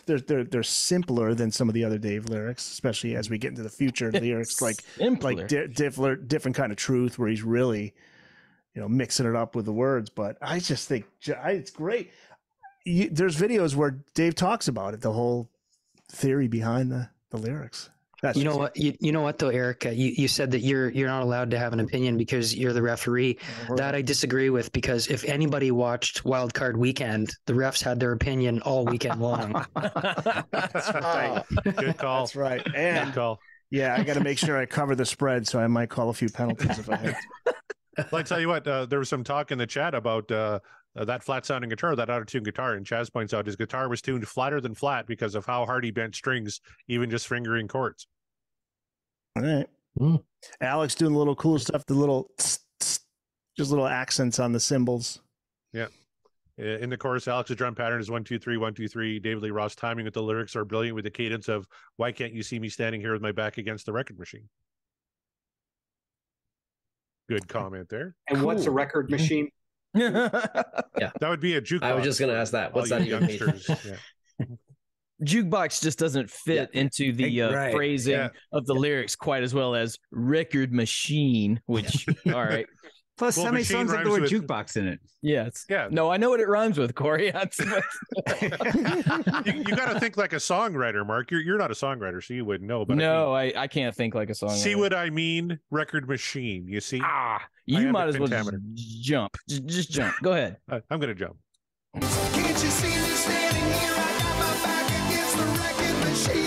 They're simpler than some of the other Dave lyrics, especially as we get into the future lyrics, like different kind of truth, where he's really, mixing it up with the words. But I just think it's great. There's videos where Dave talks about it, the whole theory behind the lyrics. You know what though, Eric, you said that you're not allowed to have an opinion because you're the referee. That I disagree with, because if anybody watched Wild Card Weekend, the refs had their opinion all weekend long. That's right. Good call. That's right. And Good call. yeah, I got to make sure I cover the spread, so I might call a few penalties if I have to. Well, I tell you what, there was some talk in the chat about that flat sounding guitar, that auto-tuned guitar, and Chaz points out his guitar was tuned flatter than flat because of how hard he bent strings, even just fingering chords. All right. Alex doing a little cool stuff, the little just little accents on the cymbals. Yeah. In the chorus, Alex's drum pattern is 1 2 3 1 2 3. David Lee Roth's timing with the lyrics are brilliant with the cadence of "Why can't you see me standing here with my back against the record machine?" Good comment there. And what's a record machine? That would be a jukebox. I was just going to ask that. What's that even mean? Yeah. Jukebox just doesn't fit into the phrasing of the lyrics quite as well as record machine, which, all right. Plus, so many songs have the word jukebox in it. Yeah. No, I know what it rhymes with, Corey. You got to think like a songwriter, Mark. You're not a songwriter, so you wouldn't know. But no, I can't think like a songwriter. See what I mean? Record machine. You see? You might as well just jump. Just jump. Go ahead. I'm going to jump. Can't you see me standing here? I got my back against the record machine.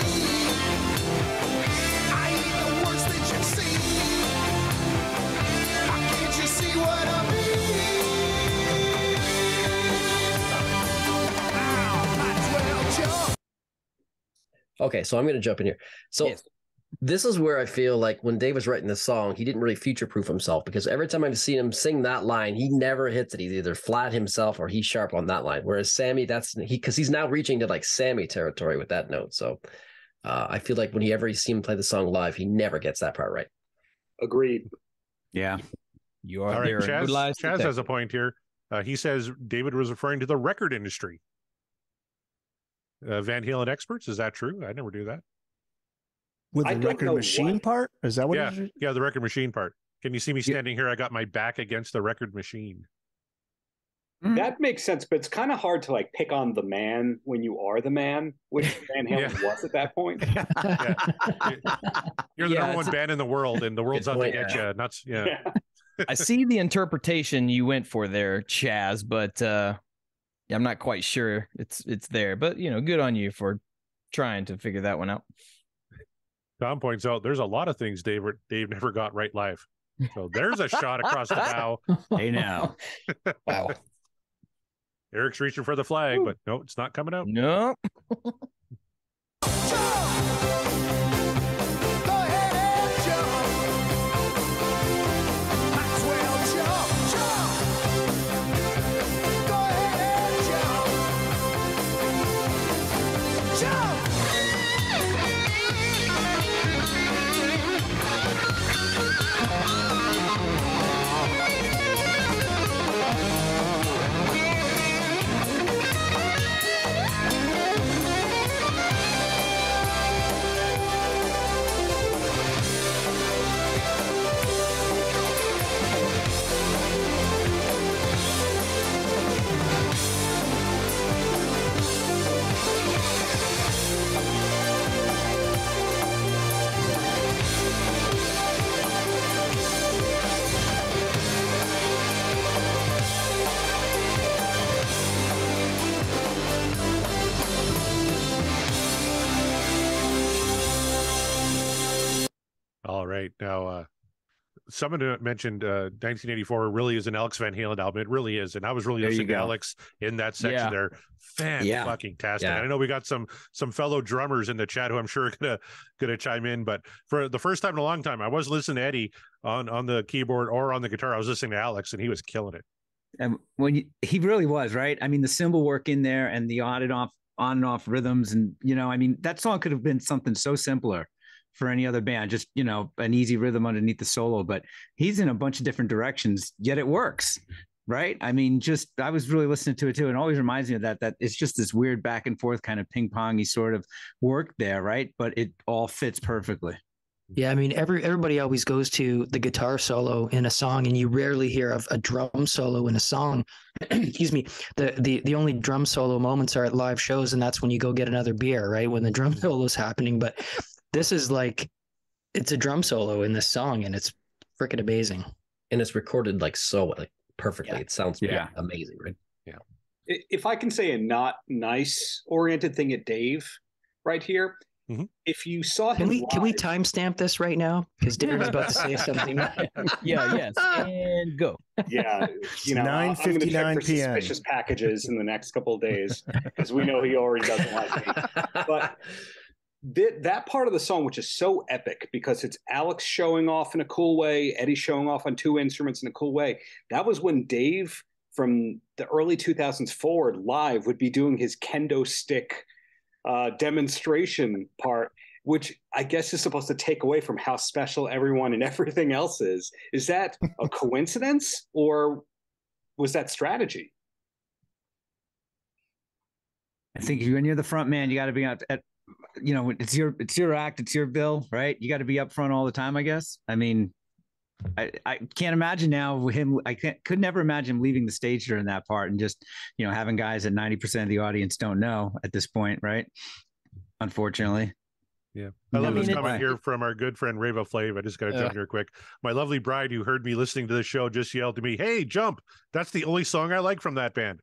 I ain't the worst that you've seen. Can't you see what I mean? Now, might as well jump. Okay, so I'm going to jump in here. So this is where I feel like when Dave was writing this song, he didn't really future-proof himself, because every time I've seen him sing that line, he never hits it. He's either flat himself or he's sharp on that line. Whereas Sammy, because he's now reaching to like Sammy territory with that note. So I feel like whenever you see him play the song live, he never gets that part right. Agreed. Yeah. You are all right. there. Chaz has a point here. He says David was referring to the record industry. Van Halen experts, is that true? I never do that. With the record machine part? Is that what it is? Yeah, the record machine part. Can you see me standing here? I got my back against the record machine. That makes sense, but it's kind of hard to like pick on the man when you are the man, which Van Halen was at that point. You're the number one band in the world, and the world's out to get you. Nuts. Yeah. I see the interpretation you went for there, Chaz, but I'm not quite sure it's there. But good on you for trying to figure that one out. Tom points out there's a lot of things Dave never got right live. So there's a shot across the bow. Hey now. Wow. Eric's reaching for the flag, but no, it's not coming out. No. All right. Now, someone mentioned 1984 really is an Alex Van Halen album. It really is. And I was really listening to Alex in that section there. Fan-fucking-tastic. I know we got some fellow drummers in the chat who I'm sure are gonna chime in. But for the first time in a long time, I was listening to Eddie on the keyboard or on the guitar. I was listening to Alex, and he was killing it. And he really was, right? I mean, the cymbal work in there and the on and off rhythms. And, that song could have been something so simpler for any other band, just, an easy rhythm underneath the solo, but he's in a bunch of different directions, yet it works, right? I mean, I was really listening to it too. And always reminds me of that it's just this weird back and forth kind of ping-pongy sort of work there, right? But it all fits perfectly. Yeah, I mean, everybody always goes to the guitar solo in a song, and you rarely hear of a drum solo in a song. Excuse me. The only drum solo moments are at live shows, and that's when you go get another beer, right? When the drum solo is happening. But this is it's a drum solo in this song, and it's freaking amazing. And it's recorded so perfectly. Yeah. It sounds amazing, right? Yeah. If I can say a not nice oriented thing at Dave right here, if you saw him can we timestamp this right now? Because Darren's about to say something. Yes, and go. Yeah, 9:59 p.m. Suspicious packages in the next couple of days, because we know he already doesn't like me. But that part of the song, which is so epic because it's Alex showing off in a cool way, Eddie showing off on two instruments in a cool way. That was when Dave from the early 2000s forward live would be doing his kendo stick demonstration part, which I guess is supposed to take away from how special everyone and everything else is. Is that a coincidence, or was that strategy? I think when you're the front man, you got to be out at, it's your act, it's your bill, right? You got to be up front all the time, I guess. I mean, I can't imagine now him. Could never imagine him leaving the stage during that part and just, having guys that 90% of the audience don't know at this point, right? Unfortunately. Yeah. I love this comment here from our good friend Rava Flav. I just got to jump here quick. My lovely bride who heard me listening to the show just yelled to me, "Hey, Jump. That's the only song I like from that band."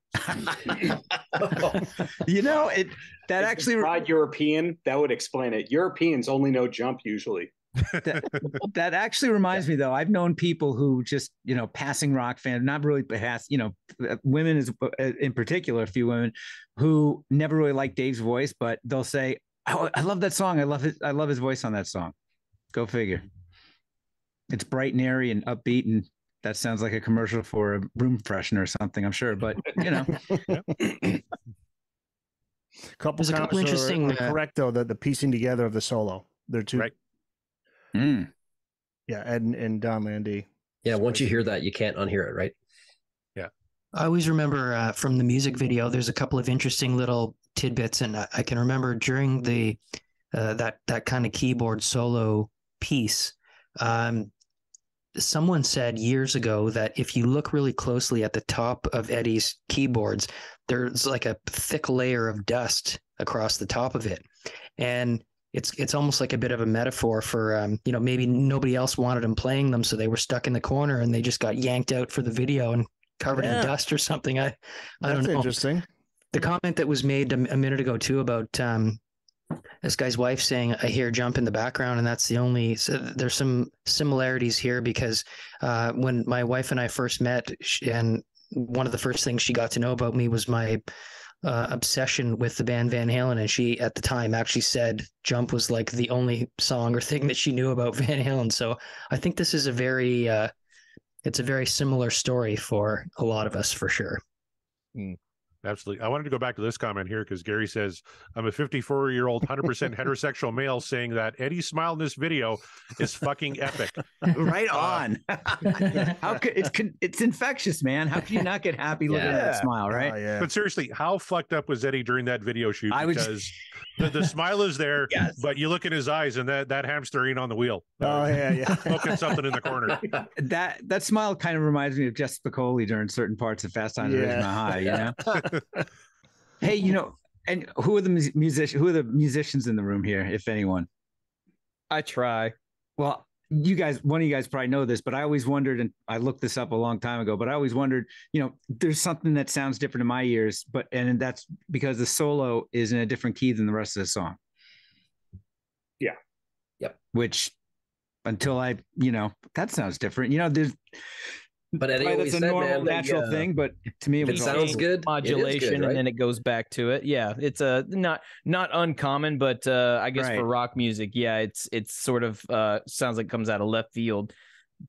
That actually bride European, that would explain it. Europeans only know Jump usually. that actually reminds me, though. I've known people who just, passing rock fans, not really women is in particular, a few women who never really liked Dave's voice, but they'll say, "Oh, I love that song. I love his voice on that song." Go figure. It's bright and airy and upbeat, and that sounds like a commercial for a room freshener or something, I'm sure. But There's a couple interesting. Correct though, the piecing together of the solo. They're two. Right. Yeah, Ed and Dom Andy. Yeah, once you hear that, you can't unhear it, right? Yeah. I always remember from the music video, there's a couple of interesting little tidbits, and I can remember during the that kind of keyboard solo piece, someone said years ago that if you look really closely at the top of Eddie's keyboards, there's like a thick layer of dust across the top of it, and it's almost like a bit of a metaphor for maybe nobody else wanted him playing them, so they were stuck in the corner and they just got yanked out for the video and covered in dust or something. I don't know. That's interesting. The comment that was made a minute ago too about this guy's wife saying, "I hear Jump in the background," and that's the only. So there's some similarities here because when my wife and I first met, and one of the first things she got to know about me was my obsession with the band Van Halen, and she at the time actually said Jump was like the only song or thing that she knew about Van Halen. So I think this is a very similar story for a lot of us for sure. Absolutely. I wanted to go back to this comment here because Gary says, "I'm a 54-year-old, 100% heterosexual male saying that Eddie's smile in this video is fucking epic." Right on. How could it's infectious, man. How can you not get happy looking at that smile, right? Yeah. But seriously, how fucked up was Eddie during that video shoot? Because the smile is there, but you look in his eyes and that hamster ain't on the wheel. Smoking something in the corner. That smile kind of reminds me of Jess Spicoli during certain parts of Fast Times at Ridgemont High, Hey, and who are the musicians in the room here, if anyone? I try. Well, one of you guys probably know this, but I always wondered, and I looked this up a long time ago, but I always wondered, there's something that sounds different in my ears, and that's because the solo is in a different key than the rest of the song. Yeah. Yep. Which until that sounds different. But Eddie that's a normal, natural thing. But to me, it sounds good. Modulation, good, right? And then it goes back to it. Yeah, it's not uncommon, but I guess for rock music, it's sort of sounds like it comes out of left field.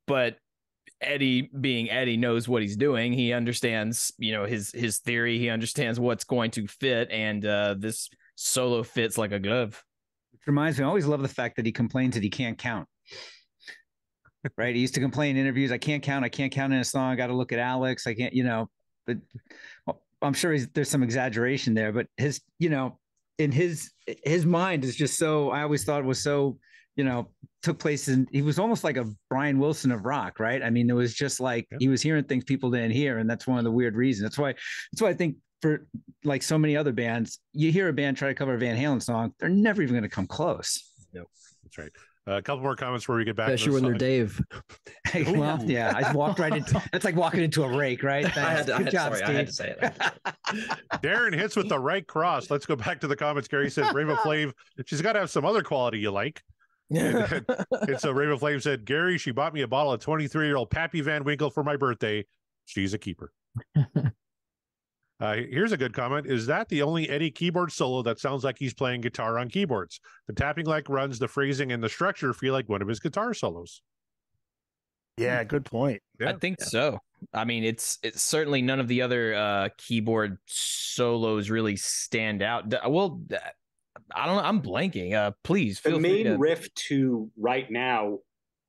But Eddie, being Eddie, knows what he's doing. He understands, his theory. He understands what's going to fit, and this solo fits like a glove. Which reminds me, I always love the fact that he complains that he can't count. Right. He used to complain in interviews, I can't count in a song. I got to look at Alex. I can't, but I'm sure there's some exaggeration there, but his, in his mind is just so, I always thought it was so, took place he was almost like a Brian Wilson of rock. Right. I mean, it was just like, he was hearing things people didn't hear. And that's one of the weird reasons. That's why I think for like so many other bands, you hear a band try to cover a Van Halen song, they're never even going to come close. Yep. That's right. A couple more comments before we get back. Especially when they're Dave. Well, yeah, I walked right into. That's like walking into a rake, right? I had to say it. Darren hits with the right cross. Let's go back to the comments. Gary says, "Rava Flav, she's got to have some other quality you like." And so Rava Flav said, "Gary, she bought me a bottle of 23-year-old Pappy Van Winkle for my birthday. She's a keeper." Here's a good comment. "Is that the only Eddie keyboard solo that sounds like he's playing guitar on keyboards? The tapping like runs, the phrasing and the structure feel like one of his guitar solos." Yeah, good point. I think so. I mean, it's certainly none of the other keyboard solos really stand out. Well, I don't know. I'm blanking. Please The feel free main to... riff to Right Now,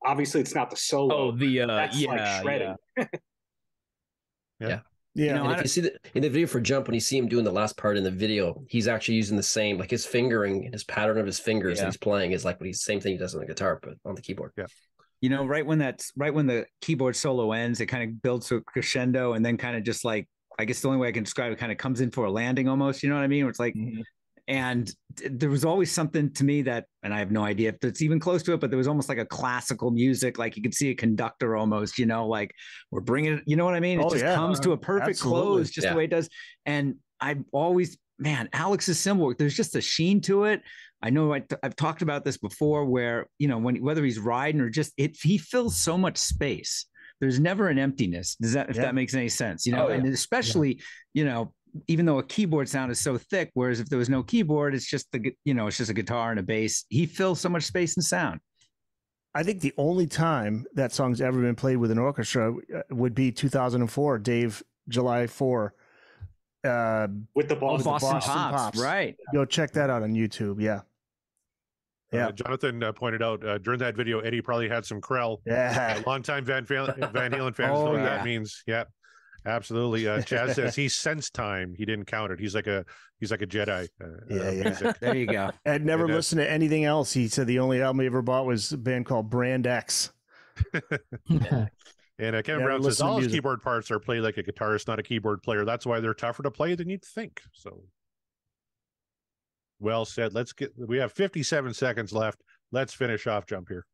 obviously it's not the solo. Oh, the that's like shredding. Yeah. Yeah. And if you see in the video for Jump, when you see him doing the last part in the video, he's actually using the same, like his fingering and his pattern of his fingers that he's playing is like what he's same thing he does on the guitar, but on the keyboard. Yeah. You know, right when the keyboard solo ends, it kind of builds to a crescendo and then kind of just like, I guess the only way I can describe it, kind of comes in for a landing almost, you know what I mean? Where it's like, and there was always something to me that, and I have no idea if it's even close to it, but there was almost like a classical music, like you could see a conductor almost, you know, like we're bringing it, you know what I mean? It just comes to a perfect close, just the way it does. And I've always, man, Alex's cymbal, there's just a sheen to it. I know I've talked about this before where, you know, whether he's riding or just he fills so much space. There's never an emptiness. If that makes any sense, you know, and especially, you know, even though a keyboard sound is so thick, whereas if there was no keyboard, it's just it's just a guitar and a bass. He fills so much space and sound. I think the only time that song's ever been played with an orchestra would be 2004, Dave, July 4. With the Boston Pops. Right. Go check that out on YouTube. Yeah. Yeah. Jonathan pointed out during that video, Eddie probably had some Krell. Yeah. Longtime Van Halen fans know what that means. Yeah. Absolutely. Chaz says he sensed time. He didn't count it. He's like a Jedi. There you go. I'd never listened to anything else. He said the only album he ever bought was a band called Brand X. And Kevin Brown says all his keyboard parts are played like a guitarist, not a keyboard player. That's why they're tougher to play than you'd think. So well said. We have 57 seconds left. Let's finish off Jump here.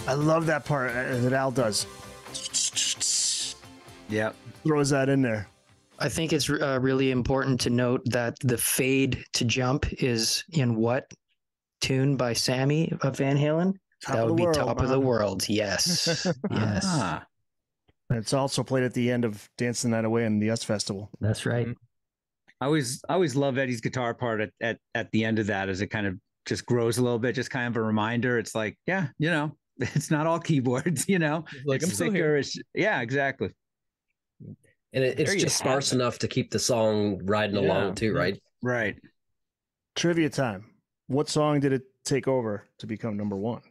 I love that part that Al does. Yep. Throws that in there. I think it's really important to note that the fade to Jump is in what tune by Sammy of Van Halen? That would be Top of the World. Yes. Yes. And it's also played at the end of Dance the Night Away in the US Festival. That's right. I always love Eddie's guitar part at the end of that as it kind of just grows a little bit, just kind of a reminder. It's like, yeah, you know, it's not all keyboards, you know, like it's thicker. Yeah, exactly. And it's just sparse enough to keep the song riding along too, right? Right. Trivia time. What song did it take over to become number one?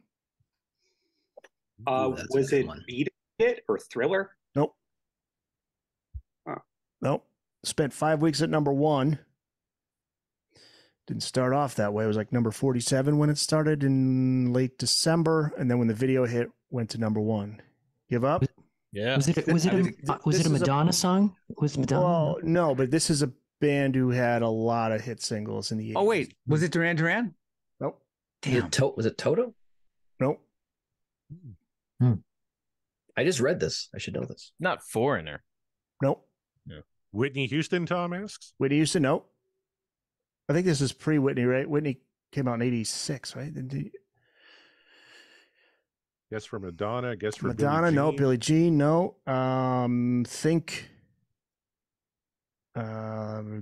Was it Beat It or Thriller? Nope. Nope. Spent 5 weeks at number one. Didn't start off that way. It was like number 47 when it started in late December, and then when the video hit, went to number one. Give up? Yeah. Was it a Madonna song? Was Madonna? Well, no, but this is a band who had a lot of hit singles in the 80s. Oh wait, was it Duran Duran? Nope. Damn. Was it Toto? Nope. I just read this. I should know this. Not Foreigner. Nope. Yeah. Whitney Houston, Tom asks. Whitney Houston, nope. I think this is pre-Whitney, right? Whitney came out in 86, right? Guess for Madonna. Guess for Madonna, no. Billie Jean, no.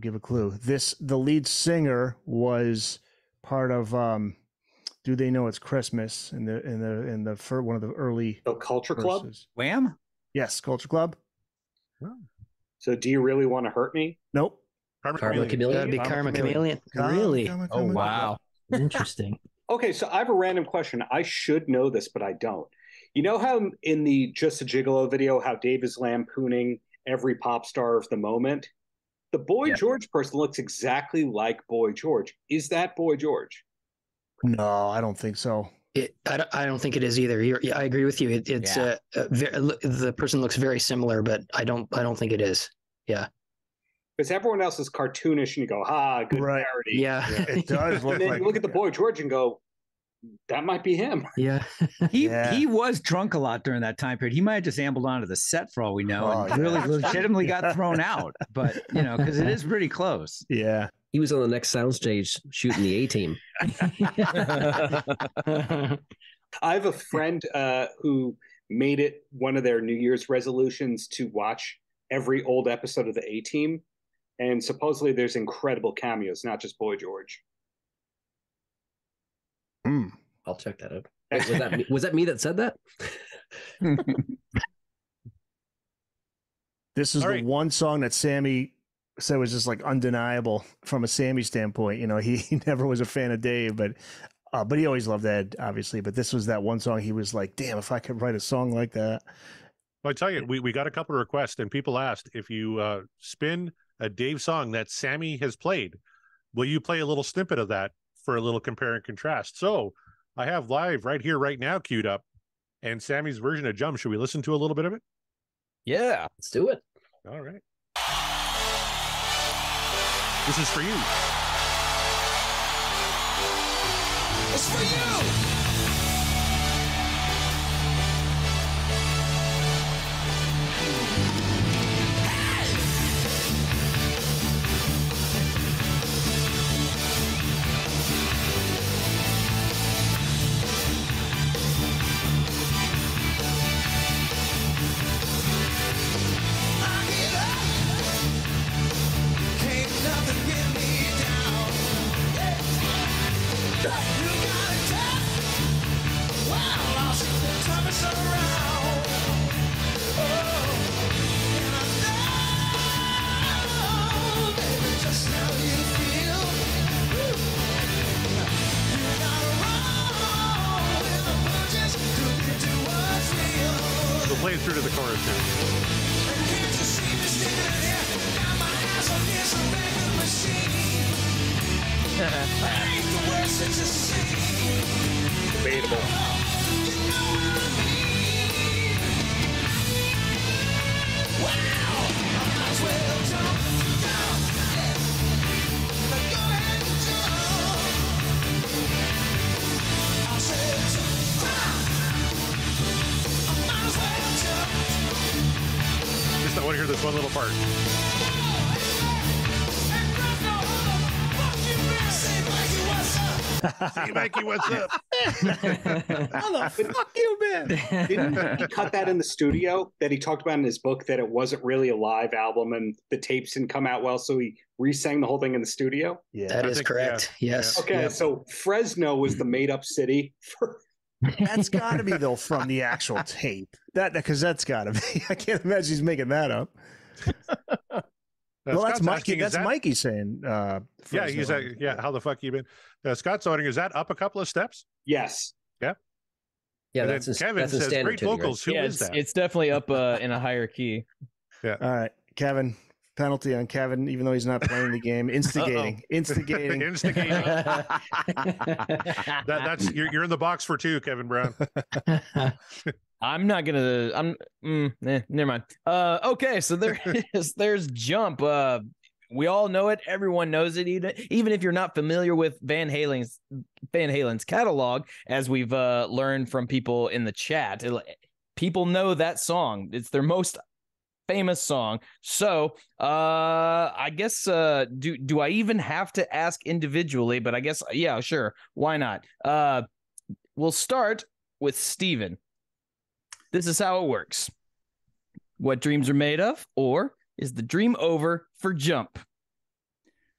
Give a clue. The lead singer was part of Do They Know It's Christmas in the one of the early Culture Club? verses. Wham? Yes, Culture Club. Oh. So Do You Really Want to Hurt Me? Nope. Karma Chameleon? That'd be Karma Chameleon. Really? Oh, wow. Interesting. Okay, so I have a random question. I should know this, but I don't. You know how in the Just a Gigolo video, how Dave is lampooning every pop star of the moment? The Boy George person looks exactly like Boy George. Is that Boy George? No, I don't think so. I don't think it is either. I agree with you. The person looks very similar, but I don't think it is. Yeah. Because everyone else is cartoonish, and you go, good parody. Yeah. It does look And then like. you look at the Boy George and go, that might be him. Yeah. He was drunk a lot during that time period. He might have just ambled onto the set for all we know, and really legitimately got thrown out. But because it is pretty close. Yeah. He was on the next soundstage shooting the A-Team. I have a friend who made it one of their New Year's resolutions to watch every old episode of the A-Team. And supposedly there's incredible cameos, not just Boy George. I'll check that out. Wait, was that me that said that? This is the one song that Sammy said was just like undeniable from a Sammy standpoint. He never was a fan of Dave, but he always loved Ed, obviously. But this was that one song he was like, damn, if I could write a song like that. Well, I tell you, we got a couple of requests, and people asked if you spin a Dave song that Sammy has played, will you play a little snippet of that for a little compare and contrast? So I have live right here, right now, queued up, and Sammy's version of Jump. Should we listen to a little bit of it? Yeah, let's do it. All right. This is for you. It's for you. We'll play it through to the chorus Debatable. Just I want to hear this one little part. Hey, Mikey, what's up? How the fuck you been? Didn't he cut that in the studio that he talked about in his book that it wasn't really a live album and the tapes didn't come out well, so he re-sang the whole thing in the studio? Yeah, that is correct. Yeah. Yes. Okay, so Fresno was the made-up city for. That's got to be though from the actual tape. Because that's got to be. I can't imagine he's making that up. Well, that's Mikey. That's Mikey saying. Yeah, he's how the fuck you been? Scott's wondering, is that up a couple of steps? Yes. Yeah. Yeah, and that's Kevin says great vocals. Right? Who is that? It's definitely up in a higher key. Yeah. All right, Kevin. Penalty on Kevin, even though he's not playing the game. Instigating. That's you're in the box for two, Kevin Brown. I'm not gonna. Never mind. Okay, so there's Jump. We all know it. Everyone knows it. Even if you're not familiar with Van Halen's catalog, as we've learned from people in the chat, people know that song. It's their most famous song. So I guess do I even have to ask individually? But I guess yeah, sure. Why not? We'll start with Steven. This is how it works. What dreams are made of, or is the dream over for Jump?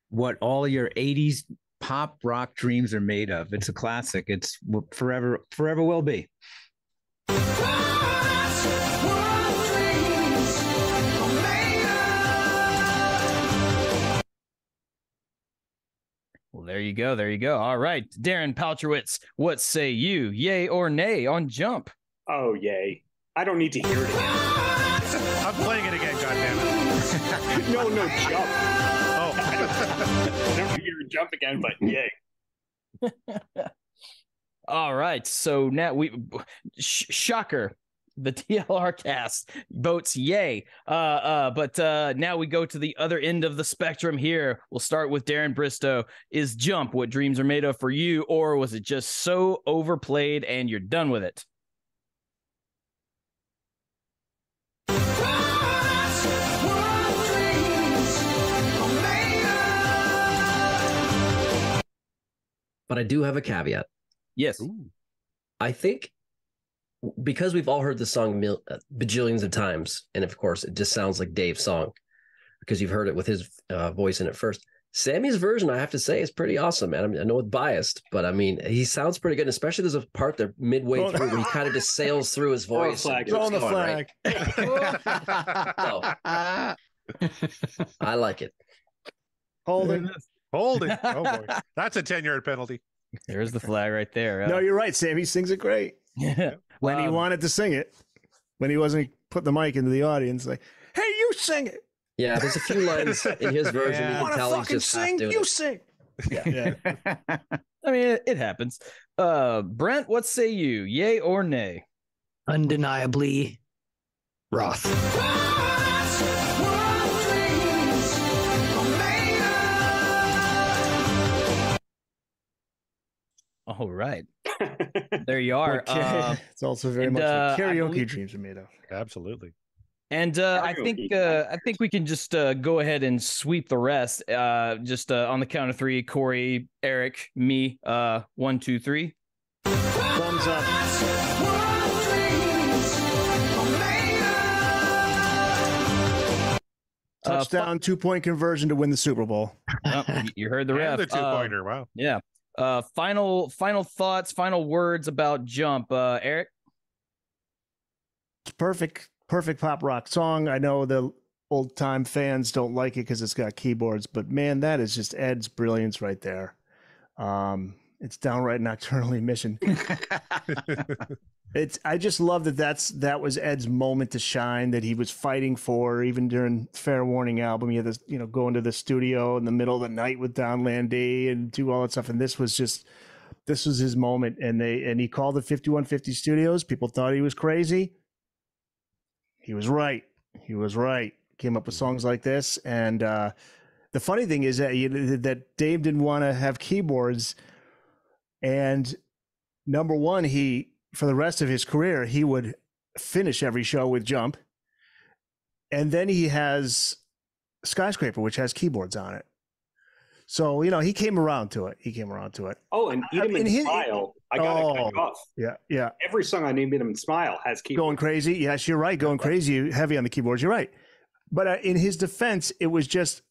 What all your 80s pop rock dreams are made of. It's a classic. It's forever will be. Well, there you go. There you go. All right. Darren Paltrowitz, what say you? Yay or nay on Jump? Oh, yay. I don't need to hear it again. I'm playing it again, goddammit. No, Jump. Oh. I don't hear Jump again, but yay. All right. So now shocker. The DLRcast votes yay. But now we go to the other end of the spectrum here. We'll start with Darren Bristow. Is Jump what dreams are made of for you, or was it just so overplayed and you're done with it? But I do have a caveat. Yes. Ooh. I think because we've all heard the song bajillions of times, and of course it just sounds like Dave's song because you've heard it with his voice in it first. Sammy's version, I have to say, is pretty awesome, man. I mean, I know it's biased, but I mean, he sounds pretty good. Especially there's a part there midway through where he kind of just sails through his voice. Throw the flag. So, I like it. Hold it. Hold it. Oh boy, that's a 10-yard penalty. There's the flag right there. No, you're right, Sam. He sings it great. When he wanted to sing it, when he wasn't putting the mic into the audience, like, hey, you sing it. Yeah, there's a few lines in his version. You You want can to tell he's fucking just half sing? doing You it. sing. Yeah. I mean, it happens. Brent, what say you? Yay or nay? Undeniably, Roth. All right. There you are. Okay. It's also very and, much what I karaoke believe- dreams are made of. Absolutely. And I think we can just go ahead and sweep the rest. Just on the count of three: Corey, Eric, me. 1, 2, 3. Thumbs up. Touchdown, 2-point conversion to win the Super Bowl. You heard the And ref. the 2-pointer. Wow. Yeah. Final thoughts, final words about Jump. Eric? It's perfect pop rock song. I know the old time fans don't like it because it's got keyboards, but man, that is just Ed's brilliance right there. It's downright nocturnal emission. I just love that was Ed's moment to shine, that he was fighting for even during Fair Warning album. He had this, go into the studio in the middle of the night with Don Landy and do all that stuff. And this was his moment. And he called the 5150 Studios. People thought he was crazy. He was right. Came up with songs like this. And the funny thing is that Dave didn't want to have keyboards. And number one, for the rest of his career, he would finish every show with Jump. And then he has Skyscraper, which has keyboards on it. So, he came around to it. Oh, and Eat 'em and Smile. I got to cut you off. Yeah. Every song on Eat 'em and Smile has keyboards. Going crazy. Yes, you're right. Going crazy, heavy on the keyboards. You're right. But in his defense, it was just,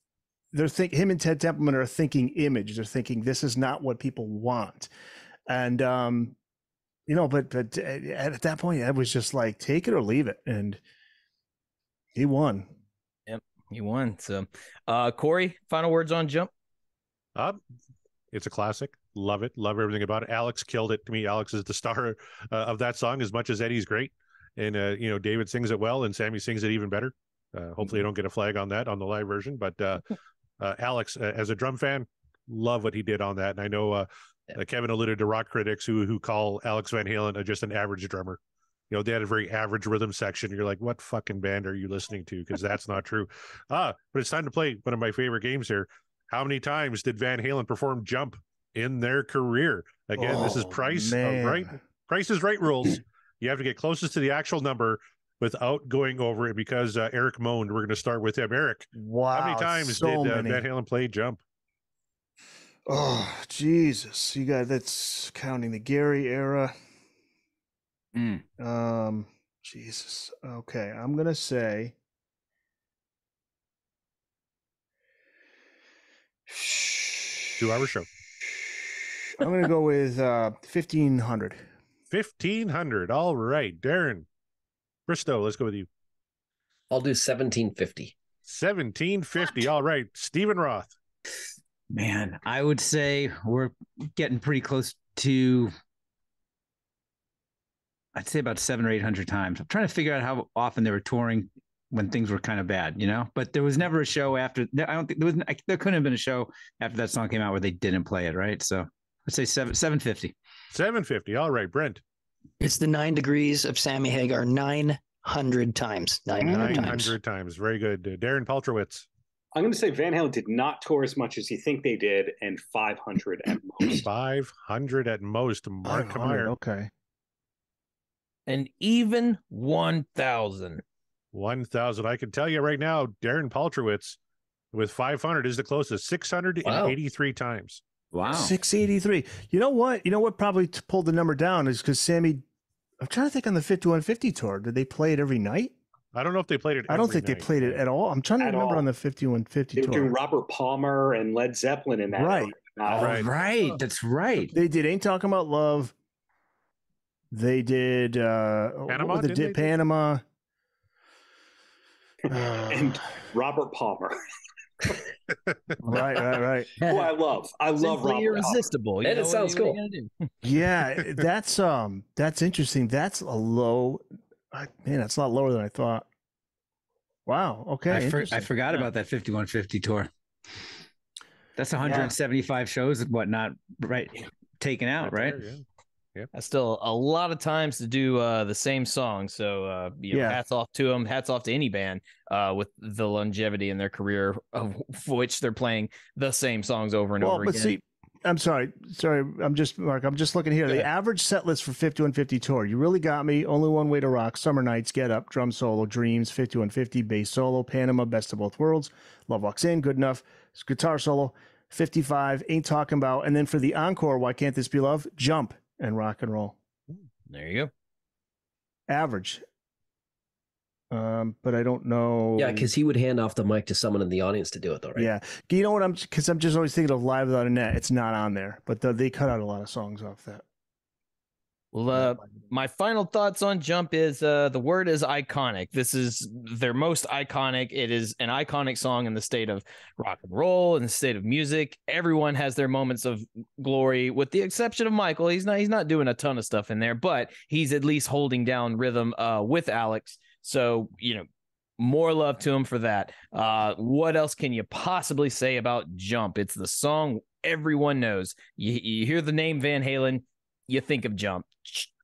him and Ted Templeman are thinking image. They're thinking this is not what people want. And, but at that point, Ed was just like, take it or leave it. And he won. Yep, he won. So, Corey, final words on Jump? It's a classic. Love it. Love everything about it. Alex killed it. To me, Alex is the star of that song as much as Eddie's great. And, David sings it well and Sammy sings it even better. Hopefully I don't get a flag on that on the live version. But Alex, as a drum fan, love what he did on that. And I know Kevin alluded to rock critics who call Alex Van Halen just an average drummer. They had a very average rhythm section. You're like, what fucking band are you listening to? Because that's not true. But it's time to play one of my favorite games here. How many times did Van Halen perform Jump in their career? Again, this is Price is Right rules. You have to get closest to the actual number without going over it, because Eric moaned. We're going to start with him. Eric, wow, how many times did Van Halen play Jump? Oh, Jesus. That's counting the Gary era. Jesus. Okay, I'm going to say 2-hour show. I'm going to go with 1,500. 1,500. All right. Darren Bristow, let's go with you. I'll do 1750. 1750. All right. Stephen Roth. Man, I would say we're getting pretty close to, I'd say about 700 or 800 times. I'm trying to figure out how often they were touring when things were kind of bad, but there was never a show after. I don't think there couldn't have been a show after that song came out where they didn't play it. Right. So I'd say 750. 750. All right, Brent. It's the 9 degrees of Sammy Hagar 900 times. 900 times. Very good. Darren Paltrowitz. I'm going to say Van Halen did not tour as much as you think they did, and 500 at most. 500 at most. Mark Meyer. Okay. And even 1,000. 1,000. I can tell you right now, Darren Paltrowitz with 500 is the closest. 683 times. Wow. 683. You know what? You know what probably pulled the number down is because Sammy, I'm trying to think on the 5150 tour, did they play it every night? I don't know if they played it. I don't think they played it at all. I'm trying to remember on the 5150 They tour. were doing Robert Palmer and Led Zeppelin in that. Right. Right. That's right. They did Ain't Talking About Love. They did Panama. Panama. And Robert Palmer. Right. Who I love. I love Simply Robert irresistible. And it sounds cool. Yeah, that's interesting. That's a low. Man, that's a lot lower than I thought. Wow. Okay. I forgot about that 5150 tour. That's 175 shows and whatnot, right? Taken out, right? Yeah. That's still a lot of times to do the same song. So, hats off to them. Hats off to any band with the longevity in their career of which they're playing the same songs over and over again. But see, I'm sorry. I'm just looking here. The average set list for 5150 tour. You really got me. Only One Way to Rock, Summer Nights, Get Up, Drum Solo, Dreams, 5150, Bass Solo, Panama, Best of Both Worlds, Love Walks In, Good Enough, Guitar Solo, 55, Ain't Talking About. And then for the encore, Why Can't This Be Love? Jump and Rock and Roll. There you go. Average. But I don't know. Yeah, because he would hand off the mic to someone in the audience to do it, though, right? Yeah. You know what? Because I'm just always thinking of Live Without a Net. It's not on there, but they cut out a lot of songs off that. Well, my final thoughts on Jump is the word is iconic. This is their most iconic. It is an iconic song in the state of rock and roll, in the state of music. Everyone has their moments of glory, with the exception of Michael. He's not doing a ton of stuff in there, but he's at least holding down rhythm with Alex. So, more love to him for that. What else can you possibly say about Jump? It's the song everyone knows. You hear the name Van Halen, you think of Jump.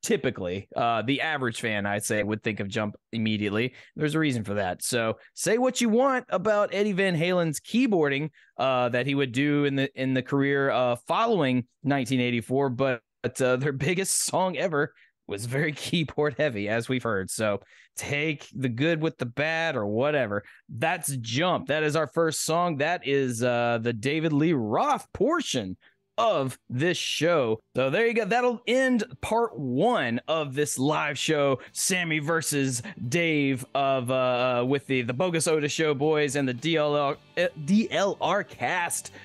Typically, the average fan, I'd say, would think of Jump immediately. There's a reason for that. So say what you want about Eddie Van Halen's keyboarding that he would do in the career following 1984, but their biggest song ever was very keyboard heavy, as we've heard. So take the good with the bad or whatever. That's Jump. That is our first song. That is the David Lee Roth portion of this show. So there you go. That'll end part 1 of this live show, Sammy versus Dave of with the Bogus Otis Show boys and the DLRcast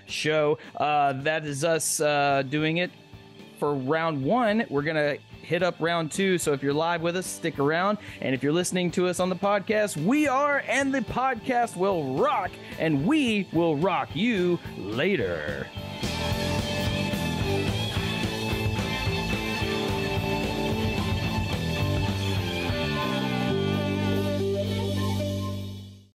show. That is us doing it for round 1. We're gonna hit up round 2. So if you're live with us, stick around. And if you're listening to us on the podcast, we are, and the podcast will rock, and we will rock you later.